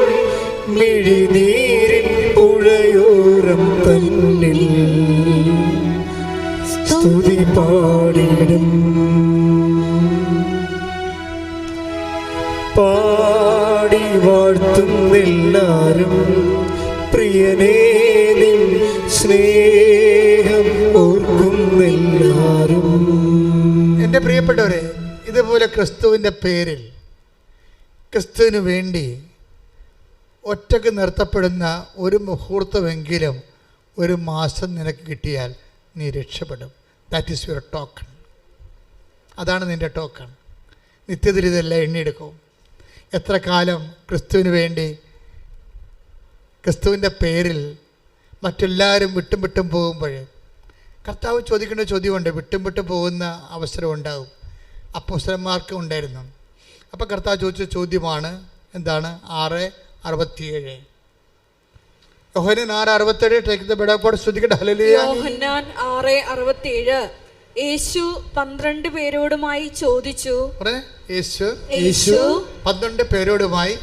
Speaker 3: മിഴിനീരിൻ പുഴയോരം തന്നിൽ സ്തുതി പാടിടും. പാടി വാഴ്ത്തുന്നെല്ലാരും പ്രിയനേ നിൻ സ്നേഹം ഓർക്കുന്നെല്ലാരും.
Speaker 1: എൻ്റെ പ്രിയപ്പെട്ടവരെ, ഇതുപോലെ ക്രിസ്തുവിൻ്റെ പേരിൽ ക്രിസ്തുവിന് വേണ്ടി ഒറ്റക്ക് നിർത്തപ്പെടുന്ന ഒരു മുഹൂർത്തമെങ്കിലും ഒരു മാസം നിനക്ക് കിട്ടിയാൽ നീ രക്ഷപ്പെടും. That is your token. അതാണ് നിൻ്റെ ടോക്കൺ. നിത്യത്തിൽ ഇതെല്ലാം എണ്ണിയെടുക്കും. എത്ര കാലം ക്രിസ്തുവിന് വേണ്ടി ക്രിസ്തുവിൻ്റെ പേരിൽ മറ്റെല്ലാവരും വിട്ടും പോകുമ്പോൾ കർത്താവ് ചോദിക്കേണ്ട ചോദ്യമുണ്ട്. വിട്ടും പോകുന്ന അവസരം ഉണ്ടാകും. അപ്പോസ്തലന്മാർക്ക് ഉണ്ടായിരുന്നു. അപ്പോൾ കർത്താവ് ചോദിച്ച ചോദ്യമാണ് എന്താണ്? 6:67. യോഹന്നാൻ 6:67. ടേക്ക് ദ ബെഡ് ശ്രദ്ധിക്കട്ടെ. ഹല്ലേലൂയ.
Speaker 2: യോഹന്നാൻ 6:67. യേശു 12 പേരോടുമായി ചോദിച്ചു.
Speaker 1: യേശു
Speaker 3: 12
Speaker 1: പേരോടുമായി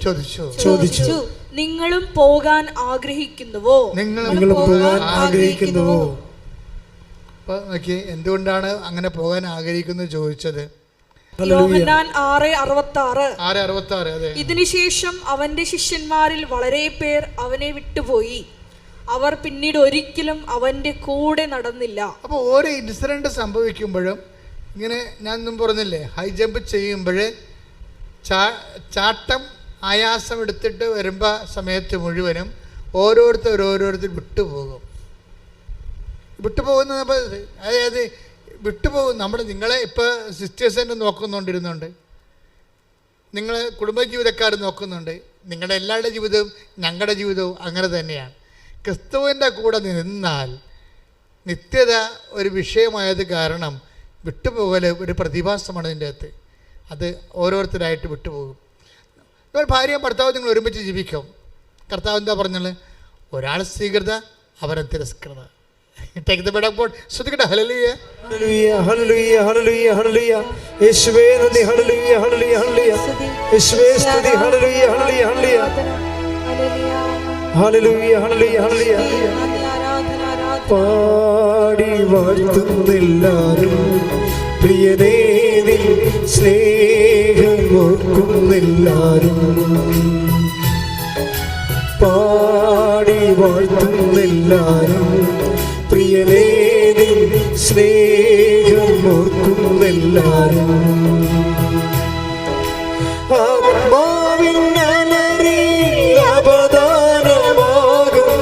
Speaker 1: ചോദിച്ചു,
Speaker 2: നിങ്ങളും പോകാൻ ആഗ്രഹിക്കുന്നുവോ?
Speaker 1: അപ്പോൾ നോക്കി, എന്തുകൊണ്ടാണ് അങ്ങനെ പോകാൻ ആഗ്രഹിക്കുന്നത് ചോദിച്ചത്?
Speaker 2: യോഹന്നാൻ 6:66.
Speaker 1: 6:66. അതെ.
Speaker 2: ഇതിനുശേഷം അവന്റെ ശിഷ്യന്മാരിൽ വളരെ പേർ അവനെ വിട്ടുപോയി. അവർ പിന്നീട് ഒരിക്കലും അവന്റെ കൂടെ നടന്നില്ല.
Speaker 1: അപ്പോൾ ഓരോ ഇൻസിഡന്റ് സംഭവിക്കുമ്പോഴും ഇങ്ങനെ ഞാൻ മുമ്പ് പറഞ്ഞില്ലേ, ഹൈ ജമ്പ് ചെയ്യുമ്പോൾ ചാട്ടം ആയാസം എടുത്തിട്ട് വരുമ്പോൾ സമയത്ത് മുഴുവനും ഓരോരുത്തർ വിട്ടുപോകും. വിട്ടുപോകുന്ന അതായത് വിട്ടുപോകും. നിങ്ങളെ ഇപ്പോൾ സിസ്റ്റേഴ്സിനെ നോക്കുന്നുണ്ടിരുന്നുണ്ട്, നിങ്ങളെ കുടുംബജീവിതക്കാർ നോക്കുന്നുണ്ട്, നിങ്ങളുടെ എല്ലാവരുടെ ജീവിതവും ഞങ്ങളുടെ ജീവിതവും അങ്ങനെ തന്നെയാണ്. ക്രിസ്തുവിൻ്റെ കൂടെ നിന്നാൽ നിത്യത ഒരു വിഷയമായത് കാരണം വിട്ടുപോകൽ ഒരു പ്രതിഭാസമാണ് ഇതിൻ്റെ അകത്ത്. അത് ഓരോരുത്തരായിട്ട് വിട്ടുപോകും. ഇപ്പോൾ ഭാര്യയും ഭർത്താവും നിങ്ങൾ ഒരുമിച്ച് ജീവിക്കും. കർത്താവ് എന്താ പറഞ്ഞത്? ഒരാൾ സ്വീകൃത, അവരെ തിരസ്കൃത. Take the bed of God. ശ്രദ്ധിക്കട്ടെ. ഹല്ലേലൂയ,
Speaker 3: ഹല്ലേലൂയ, ഹല്ലേലൂയ, ഹല്ലേലൂയ, ഹല്ലേലൂയ. യേശുവേ നന്ദി. ഹല്ലേലൂയ, ഹല്ലേലൂയ, ഹല്ലേലൂയ. യേശുവേ സ്തുതി. ഹല്ലേലൂയ, ഹല്ലേലൂയ, ഹല്ലേലൂയ. ഹല്ലേലൂയ, ഹല്ലേലൂയ, ഹല്ലേലൂയ. പാടി വാഴ്ത്തുന്നെല്ലാരും പ്രിയനേ നിൻ സ്നേഹം ഓർക്കുന്നെല്ലാരും. പാടി വാഴ്ത്തുന്നെല്ലാരും പ്രിയനേ നിൻ സ്നേഹം ഓർക്കുന്നെല്ലാരും. ആത്മാവിന്നലരി അവദാനമാകും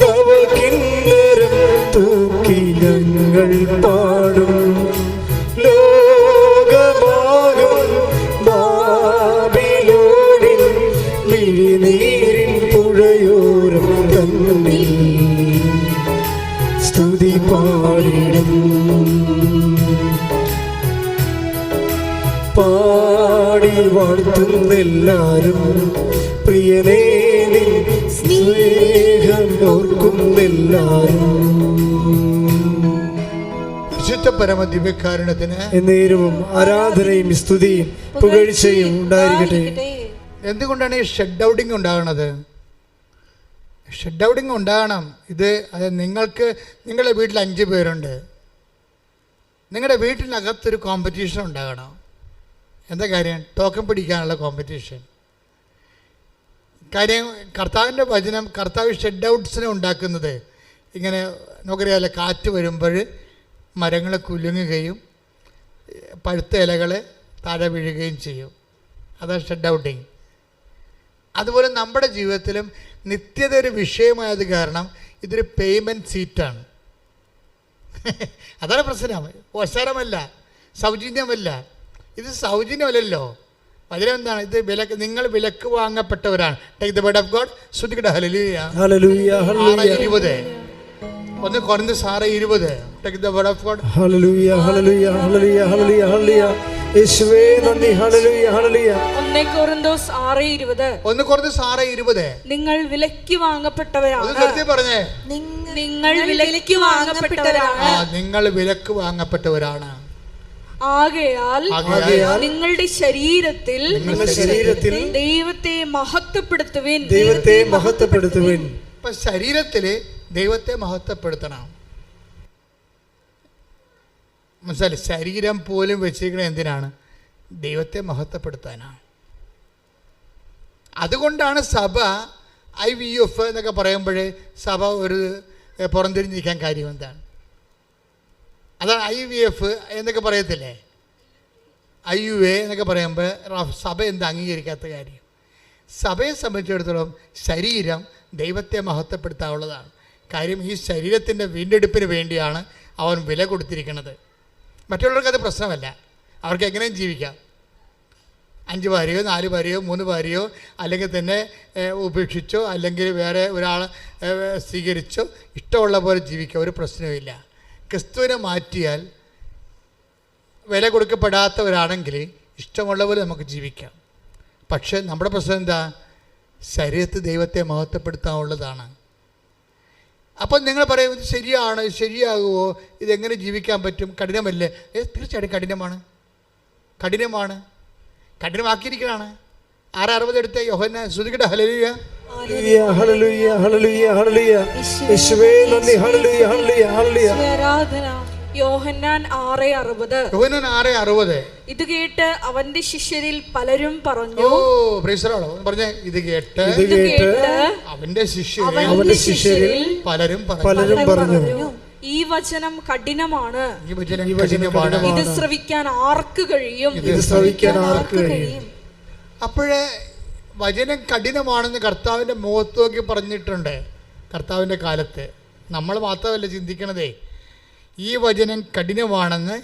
Speaker 3: നവകിന്നരം തൂക്കി ഞങ്ങൾ പാടും. ലോകമാകും ബാബിലോണിൽ മിഴിനീരിൻ പുഴയോരം തന്നിൽ സ്തുതി പാടിടും. പാടി വാഴ്ത്തുന്നെല്ലാരും പ്രിയനേ നിൻ സ്നേഹം ഓർക്കുന്നെല്ലാരും.
Speaker 1: വിശുദ്ധ പരമ ദിവ്യകാരുണ്യത്തിന്
Speaker 3: എന്നേരവും ആരാധനയും സ്തുതിയും പുകഴ്ചയും ഉണ്ടായിരിക്കട്ടെ.
Speaker 1: എന്തുകൊണ്ടാണ് ഈ ഷട്ട് ഔട്ടിങ് ഉണ്ടാകണത്? ഷട്ട് ഔട്ടിങ് ഉണ്ടാകണം. അത് നിങ്ങളുടെ വീട്ടിൽ 5 പേരുണ്ട്, നിങ്ങളുടെ വീട്ടിനകത്തൊരു കോമ്പറ്റീഷൻ ഉണ്ടാകണം. എന്താ കാര്യം? ടോക്കൺ പിടിക്കാനുള്ള കോമ്പറ്റീഷൻ. കാര്യം കർത്താവിൻ്റെ വചനം, കർത്താവ് ഷെഡ് ഔട്ട്സിനെ ഉണ്ടാക്കുന്നത് ഇങ്ങനെ നമുക്കറിയാമല്ലോ, കാറ്റ് വരുമ്പോൾ മരങ്ങൾ കുലുങ്ങുകയും പഴുത്ത ഇലകൾ താഴെ വീഴുകയും ചെയ്യും. അതാണ് ഷെഡ് ഔട്ടിങ്. അതുപോലെ നമ്മുടെ ജീവിതത്തിലും നിത്യത ഒരു വിഷയമായത് കാരണം ഇതൊരു പേയ്മെൻറ്റ് സീറ്റാണ്. അതാണ് പ്രശ്നം. അവസരമല്ല, സൗജന്യമല്ല. ഇത് സൗജന്യമല്ലല്ലോ. വചനം എന്താണ്? ഇത് നിങ്ങൾ വിലക്ക് വാങ്ങപ്പെട്ടവരാണ്. Take the word of God. ശ്രദ്ധിക്കട്ടെ. ഹല്ലേലൂയ,
Speaker 3: ഹല്ലേലൂയ, ഹല്ലേലൂയ.
Speaker 1: 20 1 Corinthians 6:20. Take the word of God.
Speaker 3: ഹല്ലേലൂയ, ഹല്ലേലൂയ, ഹല്ലേലൂയ, ഹല്ലേലൂയ, ഹല്ലേലൂയ. യേശുവേ നന്ദി. ഹല്ലേലൂയ, ഹല്ലേലൂയ.
Speaker 2: 1 Corinthians 6:20.
Speaker 1: 1 Corinthians 6:20.
Speaker 2: നിങ്ങൾ വിലയ്ക്ക് വാങ്ങപ്പെട്ടവരാണ്.
Speaker 1: പറഞ്ഞേ,
Speaker 2: നിങ്ങൾ വിലയ്ക്ക് വാങ്ങപ്പെട്ടവരാണ്.
Speaker 1: നിങ്ങൾ വിലക്ക് വാങ്ങപ്പെട്ടവരാണ്.
Speaker 2: ആകയാൽ നിങ്ങളുടെ ശരീരത്തിൽ ദൈവത്തെ മഹത്വപ്പെടുത്തുവിൻ.
Speaker 3: ദൈവത്തെ മഹത്വപ്പെടുത്തുവിൻ.
Speaker 1: ഇപ്പൊ ശരീരത്തില് ദൈവത്തെ മഹത്വപ്പെടുത്തണം. മനസ്സിലായി? ശരീരം പോലും വെച്ചിരിക്കുന്നത് എന്തിനാണ്? ദൈവത്തെ മഹത്വപ്പെടുത്താനാണ്. അതുകൊണ്ടാണ് സഭ IVF എന്നൊക്കെ പറയുമ്പോഴേ സഭ ഒരു പുറംതിരിഞ്ഞിരിക്കാൻ കാര്യം എന്താണ്? അതാണ് IVF എന്നൊക്കെ പറയത്തില്ലേ, IUA എന്നൊക്കെ പറയുമ്പോൾ സഭ എന്താ അംഗീകരിക്കാത്ത കാര്യം? സഭയെ സംബന്ധിച്ചിടത്തോളം ശരീരം ദൈവത്തെ മഹത്വപ്പെടുത്താനുള്ളതാണ്. കാര്യം ഈ ശരീരത്തിൻ്റെ വീണ്ടെടുപ്പിന് വേണ്ടിയാണ് അവൻ വില കൊടുത്തിരിക്കുന്നത്. മറ്റുള്ളവർക്ക് അത് പ്രശ്നമല്ല, അവർക്ക് എങ്ങനെയും ജീവിക്കാം. 5 ഭാര്യയോ 4 ഭാര്യയോ 3 ഭാര്യയോ അല്ലെങ്കിൽ തന്നെ ഉപേക്ഷിച്ചോ അല്ലെങ്കിൽ വേറെ ഒരാളെ സ്വീകരിച്ചോ ഇഷ്ടമുള്ള പോലെ ജീവിക്കാം, ഒരു പ്രശ്നവുമില്ല. ക്രിസ്തുവിനെ മാറ്റിയാൽ വില കൊടുക്കപ്പെടാത്തവരാണെങ്കിൽ ഇഷ്ടമുള്ള പോലെ നമുക്ക് ജീവിക്കാം. പക്ഷേ നമ്മുടെ പ്രശ്നം എന്താ? ശരീരത്തിൽ ദൈവത്തെ മഹത്വപ്പെടുത്താനുള്ളതാണ്. അപ്പം നിങ്ങൾ പറയും ഇത് ശരിയാണ്, ശരിയാകുമോ, ഇതെങ്ങനെ ജീവിക്കാൻ പറ്റും, കഠിനമല്ലേ? തീർച്ചയായിട്ടും കഠിനമാണ്, കഠിനമാക്കിയിരിക്കണാണ്. 6:60 എടുത്ത യോഹന്നാൻ. ശ്രദ്ധിക്കട്ടെ. ഹല്ലേലൂയ,
Speaker 3: ഹല്ലേലൂയ, ഹല്ലേലൂയ, ഹല്ലേലൂയ. യേശുവേ നന്ദി. ഹല്ലേലൂയ, ഹല്ലേലൂയ, ഹല്ലേലൂയ.
Speaker 2: യോഹന്നാൻ 6:60.
Speaker 1: യോഹന്നാൻ 6:60.
Speaker 2: ഇത് കേട്ട് അവന്റെ ശിഷ്യരിൽ പലരും പറഞ്ഞു.
Speaker 1: Oh praise the Lord. പറഞ്ഞേ, ഇത് കേട്ട് അവന്റെ ശിഷ്യരിൽ പലരും
Speaker 3: പറഞ്ഞു,
Speaker 2: ഈ വചനം കഠിനമാണ്,
Speaker 1: ഈ വചനം കഠിനമാണ്,
Speaker 2: ഇത് ശ്രവിക്കാൻ ആർക്ക് കഴിയും?
Speaker 1: അപ്പോഴേ വചനം കഠിനമാണെന്ന് കർത്താവിൻ്റെ മുഖത്ത് നോക്കി പറഞ്ഞിട്ടുണ്ട്. കർത്താവിൻ്റെ കാലത്ത് നമ്മൾ മാത്രമല്ല ചിന്തിക്കണതേ, ഈ വചനം കഠിനമാണെന്ന്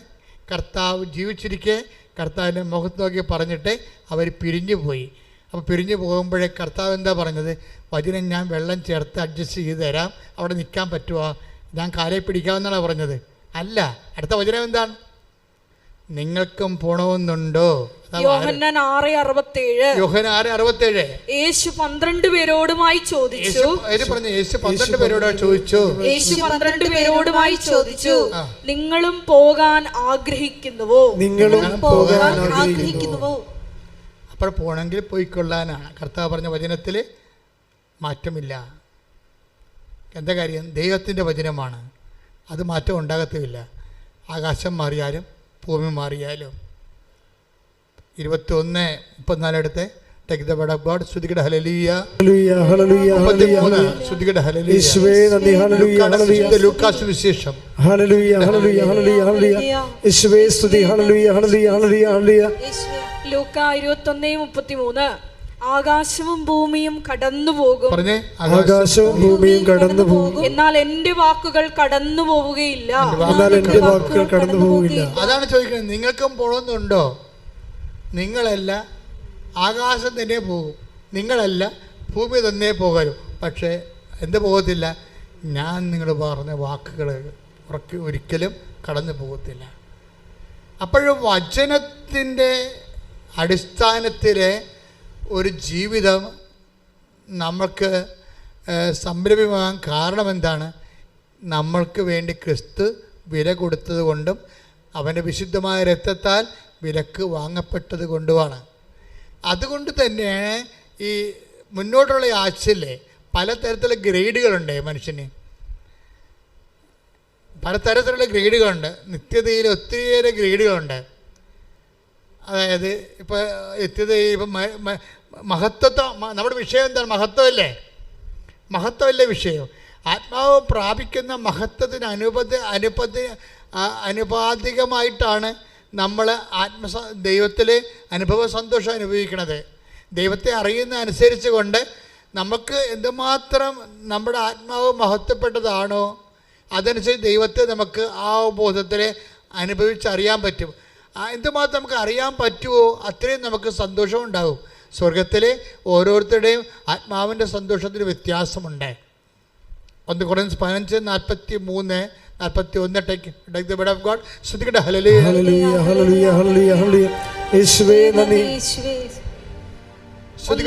Speaker 1: കർത്താവ് ജീവിച്ചിരിക്കെ കർത്താവിൻ്റെ മുഖത്ത് നോക്കി പറഞ്ഞിട്ട് അവർ പിരിഞ്ഞു പോയി. അപ്പോൾ പിരിഞ്ഞു പോകുമ്പോഴേ കർത്താവ് എന്താ പറഞ്ഞത്? വചനം ഞാൻ വെള്ളം ചേർത്ത് അഡ്ജസ്റ്റ് ചെയ്ത് തരാം, അവിടെ നിൽക്കാൻ പറ്റുമോ, ഞാൻ കാലേ പിടിക്കാമെന്നാണ് പറഞ്ഞത്. അല്ല, അടുത്ത വചനം എന്താണ്? നിങ്ങൾക്കും പോണമെന്നുണ്ടോ?
Speaker 2: യോഹന്നാൻ 6:67.
Speaker 1: യോഹന്നാൻ 6:67.
Speaker 2: യേശു 12 പേരോടുമായി ചോദിച്ചു.
Speaker 1: യേശു 12 പേരോട് ചോദിച്ചു.
Speaker 2: യേശു 12 പേരോടുമായി ചോദിച്ചു, നിങ്ങളും പോകാൻ ആഗ്രഹിക്കുന്നുവോ?
Speaker 1: അപ്പോൾ പോണെങ്കിൽ പോയിക്കൊള്ളാനാണ് കർത്താവ് പറഞ്ഞ വചനത്തിൽ മാറ്റമില്ല. എന്താ കാര്യം? ദൈവത്തിൻ്റെ വചനമാണ്, അത് മാറ്റം ഉണ്ടാകത്തുമില്ല. ആകാശം മാറിയാലും ഭൂമി മാറിയാലും. 21:34 എടുത്ത് take the word of God. സ്തുതിക്കട്ടെ, ഹല്ലേലൂയ, ഹല്ലേലൂയ, ഹല്ലേലൂയ. സ്തുതിക്കട്ടെ, ഹല്ലേലൂയ. യേശുവേ നന്ദി, ഹല്ലേലൂയ, ഹല്ലേലൂയ. ലൂക്കാസ് സുവിശേഷം,
Speaker 3: ഹല്ലേലൂയ, ഹല്ലേലൂയ, ഹല്ലേലൂയ, ഹല്ലേലൂയ. യേശുവേ സ്തുതി, ഹല്ലേലൂയ, ഹല്ലേലൂയ, ഹല്ലേലൂയ, ഹല്ലേലൂയ.
Speaker 2: ലൂക്ക 21:33. ആകാശവും ഭൂമിയും കടന്നുപോകും,
Speaker 1: പറഞ്ഞേ,
Speaker 3: ആകാശവും ഭൂമിയും കടന്നുപോകും,
Speaker 2: എന്നാൽ എന്റെ വാക്കുകൾ കടന്നു പോവുകയില്ല.
Speaker 1: അതാണ് ചോദിക്കുന്നത്. നിങ്ങൾക്കും പോകണമെന്നുണ്ടോ? നിങ്ങളല്ല, ആകാശം തന്നെ പോകും. നിങ്ങളല്ല, ഭൂമി തന്നെ പോകലും. പക്ഷേ എന്ത് പോകത്തില്ല? ഞാൻ നിങ്ങൾ പറഞ്ഞ വാക്കുകൾ ഒരിക്കലും കടന്നു പോകത്തില്ല. അപ്പോഴും വചനത്തിൻ്റെ അടിസ്ഥാനത്തിലെ ഒരു ജീവിതം നമ്മൾക്ക് സംരംഭമാകാൻ കാരണം എന്താണ്? നമ്മൾക്ക് വേണ്ടി ക്രിസ്തു വില കൊടുത്തത് കൊണ്ടും അവൻ്റെ വിശുദ്ധമായ രക്തത്താൽ വിലക്ക് വാങ്ങപ്പെട്ടത് കൊണ്ടുമാണ്. അതുകൊണ്ട് തന്നെയാണ് ഈ മുന്നോട്ടുള്ള ആഴ്ചയിലെ പലതരത്തിലുള്ള ഗ്രേഡുകളുണ്ട്. മനുഷ്യന് പലതരത്തിലുള്ള ഗ്രേഡുകളുണ്ട്. നിത്യതയിൽ ഒത്തിരിയേറെ ഗ്രേഡുകളുണ്ട്. അതായത് ഇപ്പോൾ നിത്യതയിൽ ഇപ്പം മഹത്വത്വം, നമ്മുടെ വിഷയം എന്താണ്? മഹത്വമല്ലേ? മഹത്വമല്ലേ വിഷയം? ആത്മാവ് പ്രാപിക്കുന്ന മഹത്വത്തിന് അനുപാതികമായിട്ടാണ് നമ്മൾ ദൈവത്തിൽ അനുഭവ സന്തോഷം അനുഭവിക്കുന്നത്. ദൈവത്തെ അറിയുന്ന അനുസരിച്ച് കൊണ്ട് നമുക്ക് എന്തുമാത്രം നമ്മുടെ ആത്മാവ് മഹത്വപ്പെട്ടതാണോ അതനുസരിച്ച് ദൈവത്തെ നമുക്ക് ആ ബോധത്തിൽ അനുഭവിച്ചറിയാൻ പറ്റും. എന്തുമാത്രം നമുക്ക് അറിയാൻ പറ്റുമോ അത്രയും നമുക്ക് സന്തോഷം ഉണ്ടാകും. സ്വർഗത്തിലെ ഓരോരുത്തരുടെയും ആത്മാവിൻ്റെ സന്തോഷത്തിന് വ്യത്യാസമുണ്ട്. 1 Corinthians 15:43-41 take the word of God. സ്തുതിക്കട്ടെ, ഹല്ലേലൂയ,
Speaker 3: ഹല്ലേലൂയ, ഹല്ലേലൂയ, ഹല്ലേലൂയ, ഹല്ലേലൂയ. യേശുവേ നന്ദി.
Speaker 2: 1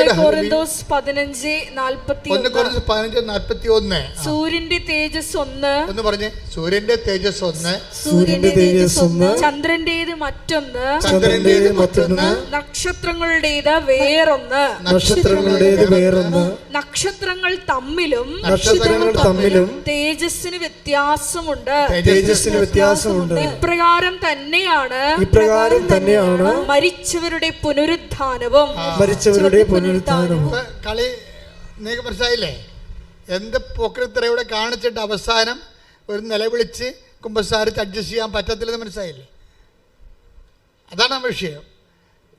Speaker 2: Corinthians 15:41.
Speaker 3: സൂര്യന്റെ തേജസ് ഒന്ന്.
Speaker 1: ഒന്ന് പറഞ്ഞേ, സൂര്യന്റെ തേജസ് ഒന്ന്,
Speaker 3: സൂര്യന്റെ തേജസ് ഒന്ന്,
Speaker 2: ചന്ദ്രന്റേത് മറ്റൊന്ന്,
Speaker 3: ചന്ദ്രന്റേത് മറ്റൊന്ന്,
Speaker 2: നക്ഷത്രങ്ങളുടേത് വേറൊന്ന്,
Speaker 3: നക്ഷത്രങ്ങളുടേത് വേറൊന്ന്,
Speaker 2: നക്ഷത്രങ്ങൾ തമ്മിലും തേജസ്സിന് വ്യത്യാസമുണ്ട്. ഇപ്രകാരം തന്നെയാണ് മരിച്ചവരുടെ പുനരുത്ഥാനവും.
Speaker 1: കളി നിങ്ങൾക്ക് മനസ്സിലായില്ലേ? എന്ത് പോക്രിത്തറയുടെ കാണിച്ചിട്ട് അവസാനം ഒരു നിലവിളിച്ച് കുമ്പസാരിച്ച് അഡ്ജസ്റ്റ് ചെയ്യാൻ പറ്റത്തില്ലെന്ന് മനസ്സിലായില്ലേ? അതാണ് ആ വിഷയം.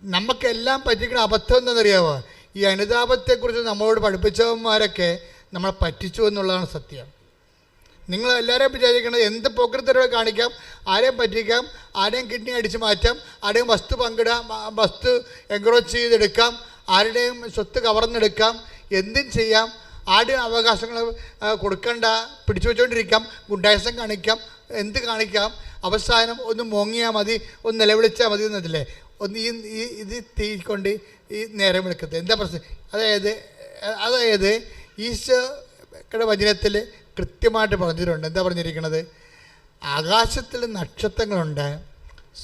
Speaker 1: നമുക്കെല്ലാം പറ്റിക്കുന്ന അബദ്ധം എന്താണെന്നറിയാമോ? ഈ അനുതാപത്തെക്കുറിച്ച് നമ്മളോട് പഠിപ്പിച്ചവന്മാരൊക്കെ നമ്മളെ പറ്റിച്ചു എന്നുള്ളതാണ് സത്യം. നിങ്ങൾ എല്ലാവരെയും വിചാരിക്കുന്നത് എന്ത് പോക്രിത്തരവ് കാണിക്കാം, ആരെയും പറ്റിക്കാം, ആരെയും കിഡ്നി അടിച്ചു മാറ്റാം, ആരുടെയും വസ്തു പങ്കിടാം, വസ്തു എൻക്രോച്ച് ചെയ്തെടുക്കാം, ആരുടെയും സ്വത്ത് കവർന്നെടുക്കാം, എന്തും ചെയ്യാം, ആരുടെയും അവകാശങ്ങൾ കൊടുക്കണ്ട, പിടിച്ചു വെച്ചുകൊണ്ടിരിക്കാം, ഗുണ്ടായസം കാണിക്കാം, എന്ത് കാണിക്കാം. അവസാനം ഒന്ന് മോങ്ങിയാൽ മതി, ഒന്ന് നിലവിളിച്ചാൽ മതി എന്നതില്ലേ? ഒന്ന് ഇത് തീക്കൊണ്ട് ഈ നേരം വിളിക്കത്ത് എന്താ പ്രശ്നം? അതായത് ഈശോയുടെ വചനത്തിൽ കൃത്യമായിട്ട് പറഞ്ഞിട്ടുണ്ട്. എന്താ പറഞ്ഞിരിക്കുന്നത്? ആകാശത്തിൽ നക്ഷത്രങ്ങളുണ്ട്,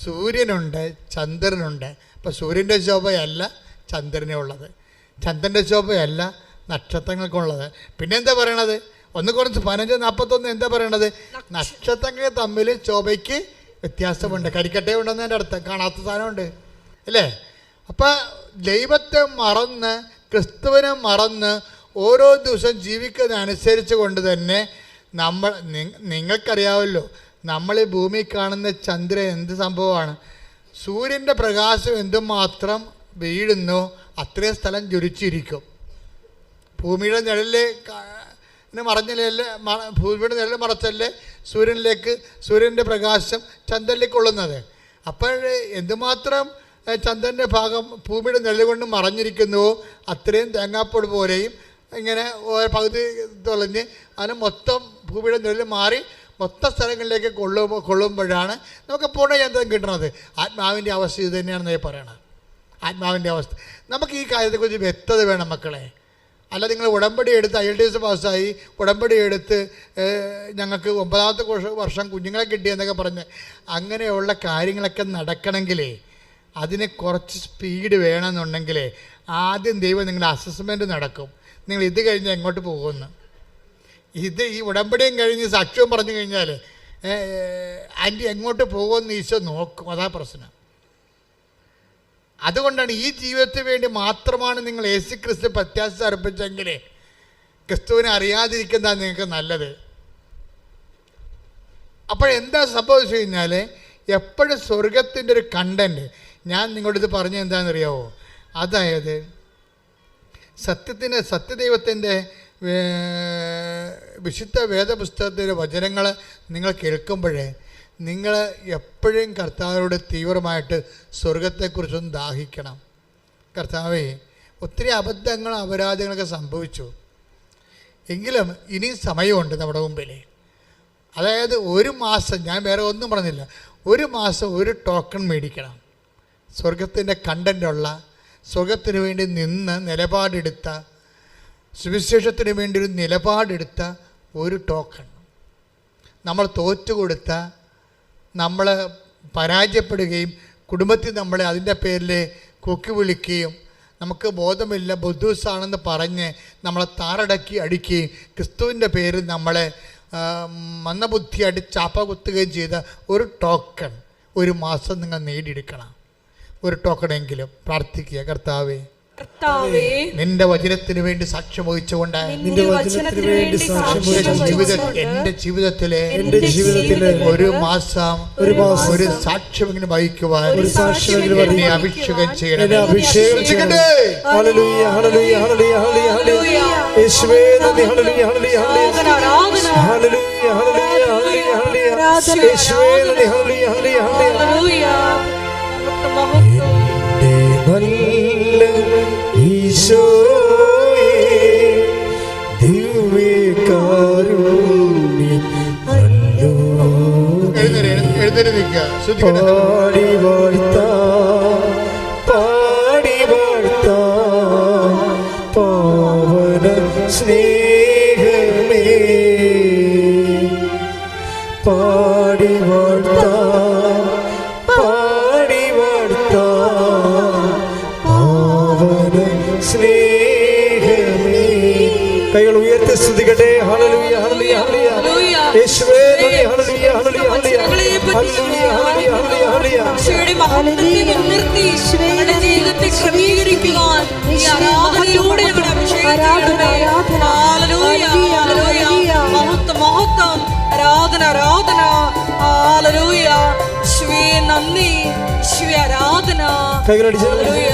Speaker 1: സൂര്യനുണ്ട്, ചന്ദ്രനുണ്ട്. അപ്പോൾ സൂര്യൻ്റെ ശോഭയല്ല ചന്ദ്രനുള്ളത്, ചന്ദ്രൻ്റെ ശോഭയല്ല നക്ഷത്രങ്ങൾക്കുള്ളത്. പിന്നെന്താ പറയണത്? 1 Corinthians 15:41 എന്താ പറയണത്? നക്ഷത്രങ്ങൾ തമ്മിൽ ശോഭയ്ക്ക് വ്യത്യാസമുണ്ട്. കരിക്കട്ടേ ഉണ്ടെന്നതിൻ്റെ അർത്ഥം, കാണാത്ത സാധനമുണ്ട് അല്ലേ? അപ്പം ദൈവത്തെ മറന്ന് ക്രിസ്തുവിനെ മറന്ന് ഓരോ ദിവസം ജീവിക്കുന്നതനുസരിച്ച് കൊണ്ട് തന്നെ നിങ്ങൾക്കറിയാമല്ലോ, നമ്മൾ ഈ ഭൂമി കാണുന്ന ചന്ദ്രൻ എന്ത് സംഭവമാണ്? സൂര്യൻ്റെ പ്രകാശം എന്തുമാത്രം വീഴുന്നു അത്രയും സ്ഥലം ജ്വലിച്ചിരിക്കും. ഭൂമിയുടെ നിഴലിൽ മറഞ്ഞല്ലേ, ഭൂമിയുടെ നിഴൽ മറച്ചല്ലേ സൂര്യൻ്റെ പ്രകാശം ചന്ദ്രനിലേക്ക് കൊള്ളുന്നത്. അപ്പോൾ എന്തുമാത്രം ചന്ദ്രൻ്റെ ഭാഗം ഭൂമിയുടെ നിഴൽ കൊണ്ട് മറഞ്ഞിരിക്കുന്നുവോ അത്രയും തേങ്ങാപ്പൊടി പോലെയും ഇങ്ങനെ പകുതി തുളഞ്ഞ് അതിന് മൊത്തം ഭൂമിയുടെ നിഴൽ മാറി മൊത്തം സ്ഥലങ്ങളിലേക്ക് കൊള്ളുമ്പോഴാണ് നമുക്ക് പൂർണ്ണചന്ദ്രൻ കിട്ടുന്നത്. ആത്മാവിൻ്റെ അവസ്ഥ ഇത് തന്നെയാണെന്ന് പറയണത്. ആത്മാവിൻ്റെ അവസ്ഥ നമുക്ക് ഈ കാര്യത്തെക്കുറിച്ച് വ്യക്തത വേണം മക്കളെ. അല്ല നിങ്ങൾ ഉടമ്പടി എടുത്ത് IELTS പാസ്സായി ഉടമ്പടി എടുത്ത് ഞങ്ങൾക്ക് 9ാമത്തെ വർഷം കുഞ്ഞുങ്ങളെ കിട്ടിയെന്നൊക്കെ പറഞ്ഞ് അങ്ങനെയുള്ള കാര്യങ്ങളൊക്കെ നടക്കണമെങ്കിലേ അതിന് കുറച്ച് സ്പീഡ് വേണമെന്നുണ്ടെങ്കിൽ ആദ്യം ദൈവം നിങ്ങളുടെ അസസ്മെൻറ്റ് നടക്കും. നിങ്ങൾ ഇത് കഴിഞ്ഞ് എങ്ങോട്ട് പോകുമെന്ന്. ഈ ഉടമ്പടിയും കഴിഞ്ഞ് സാക്ഷ്യവും പറഞ്ഞു കഴിഞ്ഞാൽ ആൻറ്റി എങ്ങോട്ട് പോകുമെന്ന് ഈശോ നോക്കും. അതാ പ്രശ്നം. അതുകൊണ്ടാണ് ഈ ജീവിതത്തിന് വേണ്ടി മാത്രമാണ് നിങ്ങൾ യേശുക്രിസ്തു പ്രത്യാശ അർപ്പിച്ചെങ്കിൽ ക്രിസ്തുവിനെ അറിയാതിരിക്കുന്നതാണ് നിങ്ങൾക്ക് നല്ലത്. അപ്പോഴെന്താ സംഭവിച്ചു കഴിഞ്ഞാൽ എപ്പോഴും സ്വർഗത്തിൻ്റെ ഒരു കണ്ടൻറ്റ് ഞാൻ നിങ്ങളോട് ഇത് പറഞ്ഞത് എന്താണെന്നറിയാമോ? അതായത് സത്യദൈവത്തിൻ്റെ വിശുദ്ധ വേദപുസ്തകത്തിൻ്റെ വചനങ്ങൾ നിങ്ങൾ കേൾക്കുമ്പോഴേ നിങ്ങൾ എപ്പോഴും കർത്താവിനോട് തീവ്രമായിട്ട് സ്വർഗത്തെക്കുറിച്ചൊന്ന് ദാഹിക്കണം. കർത്താവേ, ഒത്തിരി അബദ്ധങ്ങളും അപരാധങ്ങളൊക്കെ സംഭവിച്ചു, എങ്കിലും ഇനിയും സമയമുണ്ട് നമ്മുടെ മുമ്പിൽ. അതായത് 1 മാസം, ഞാൻ വേറെ ഒന്നും പറഞ്ഞില്ല, 1 മാസം ഒരു ടോക്കൺ മേടിക്കണം. സ്വർഗത്തിൻ്റെ കണ്ടൻ്റുള്ള, സ്വർഗത്തിന് വേണ്ടി നിന്ന് നിലപാടെടുത്ത, സുവിശേഷത്തിന് വേണ്ടി ഒരു നിലപാടെടുത്ത ഒരു ടോക്കൺ. നമ്മൾ തോറ്റുകൊടുത്ത, നമ്മൾ പരാജയപ്പെടുകയും കുടുംബത്തിൽ നമ്മളെ അതിൻ്റെ പേരിൽ കൊക്കി വിളിക്കുകയും നമുക്ക് ബോധമില്ല ബുദ്ധൂസാണെന്ന് പറഞ്ഞ് നമ്മളെ താറടക്കി അടിക്കുകയും ക്രിസ്തുവിൻ്റെ പേരിൽ നമ്മളെ മന്ദബുദ്ധിയായിട്ട് ചാപ്പ കുത്തുകയും ചെയ്ത ഒരു ടോക്കൺ 1 മാസം നിങ്ങൾ നേടിയെടുക്കണം. ഒരു ടോക്കണെങ്കിലും പ്രാർത്ഥിക്കുക. കർത്താവേ, നിന്റെ വചനത്തിന് വേണ്ടി സാക്ഷ്യം വഹിച്ചുകൊണ്ട് എന്റെ ജീവിതത്തിലെ 1 മാസം ഒരു സാക്ഷ്യം ഇങ്ങനെ വഹിക്കുവാൻ എന്നെ അഭിഷേകം ചെയ്യണം.
Speaker 3: ഈശോയേ ദിവ്യകാരുണ്യം അല്ലോ പാടി വാഴ്ത്താം പാവന സ്നേഹമേ പാടി വാഴ്ത്താം സ്നേഹമേ. കൈകൾ ഉയർത്തി സ്തുതിക്കട്ടെ. ഹല്ലേലൂയ ഹല്ലേലൂയ ഹല്ലേലൂയ. യേശുവേ നന്ദി. ഹല്ലേലൂയ ഹല്ലേലൂയ ഹല്ലേലൂയ ഹല്ലേലൂയ ഹല്ലേലൂയ ഹല്ലേലൂയ. യേശുവേ മഹത്വത്തെ മുൻനിർത്തി ഞങ്ങളുടെ ജീവിതത്തെ ക്രമീകരിക്കുവാൻ ഈ ആരാധനയിലൂടെ ഞങ്ങളുടെ അഭിഷേകം ചെയ്യണമേ. ഹല്ലേലൂയ ഹല്ലേലൂയ. മഹത്വം മഹത്വം. ആരാധന ആരാധന. ഹല്ലേലൂയ. യേശുവേ നന്ദി. യേശുവേ ആരാധന. കൈകളടിച്ച് ഹല്ലേലൂയ.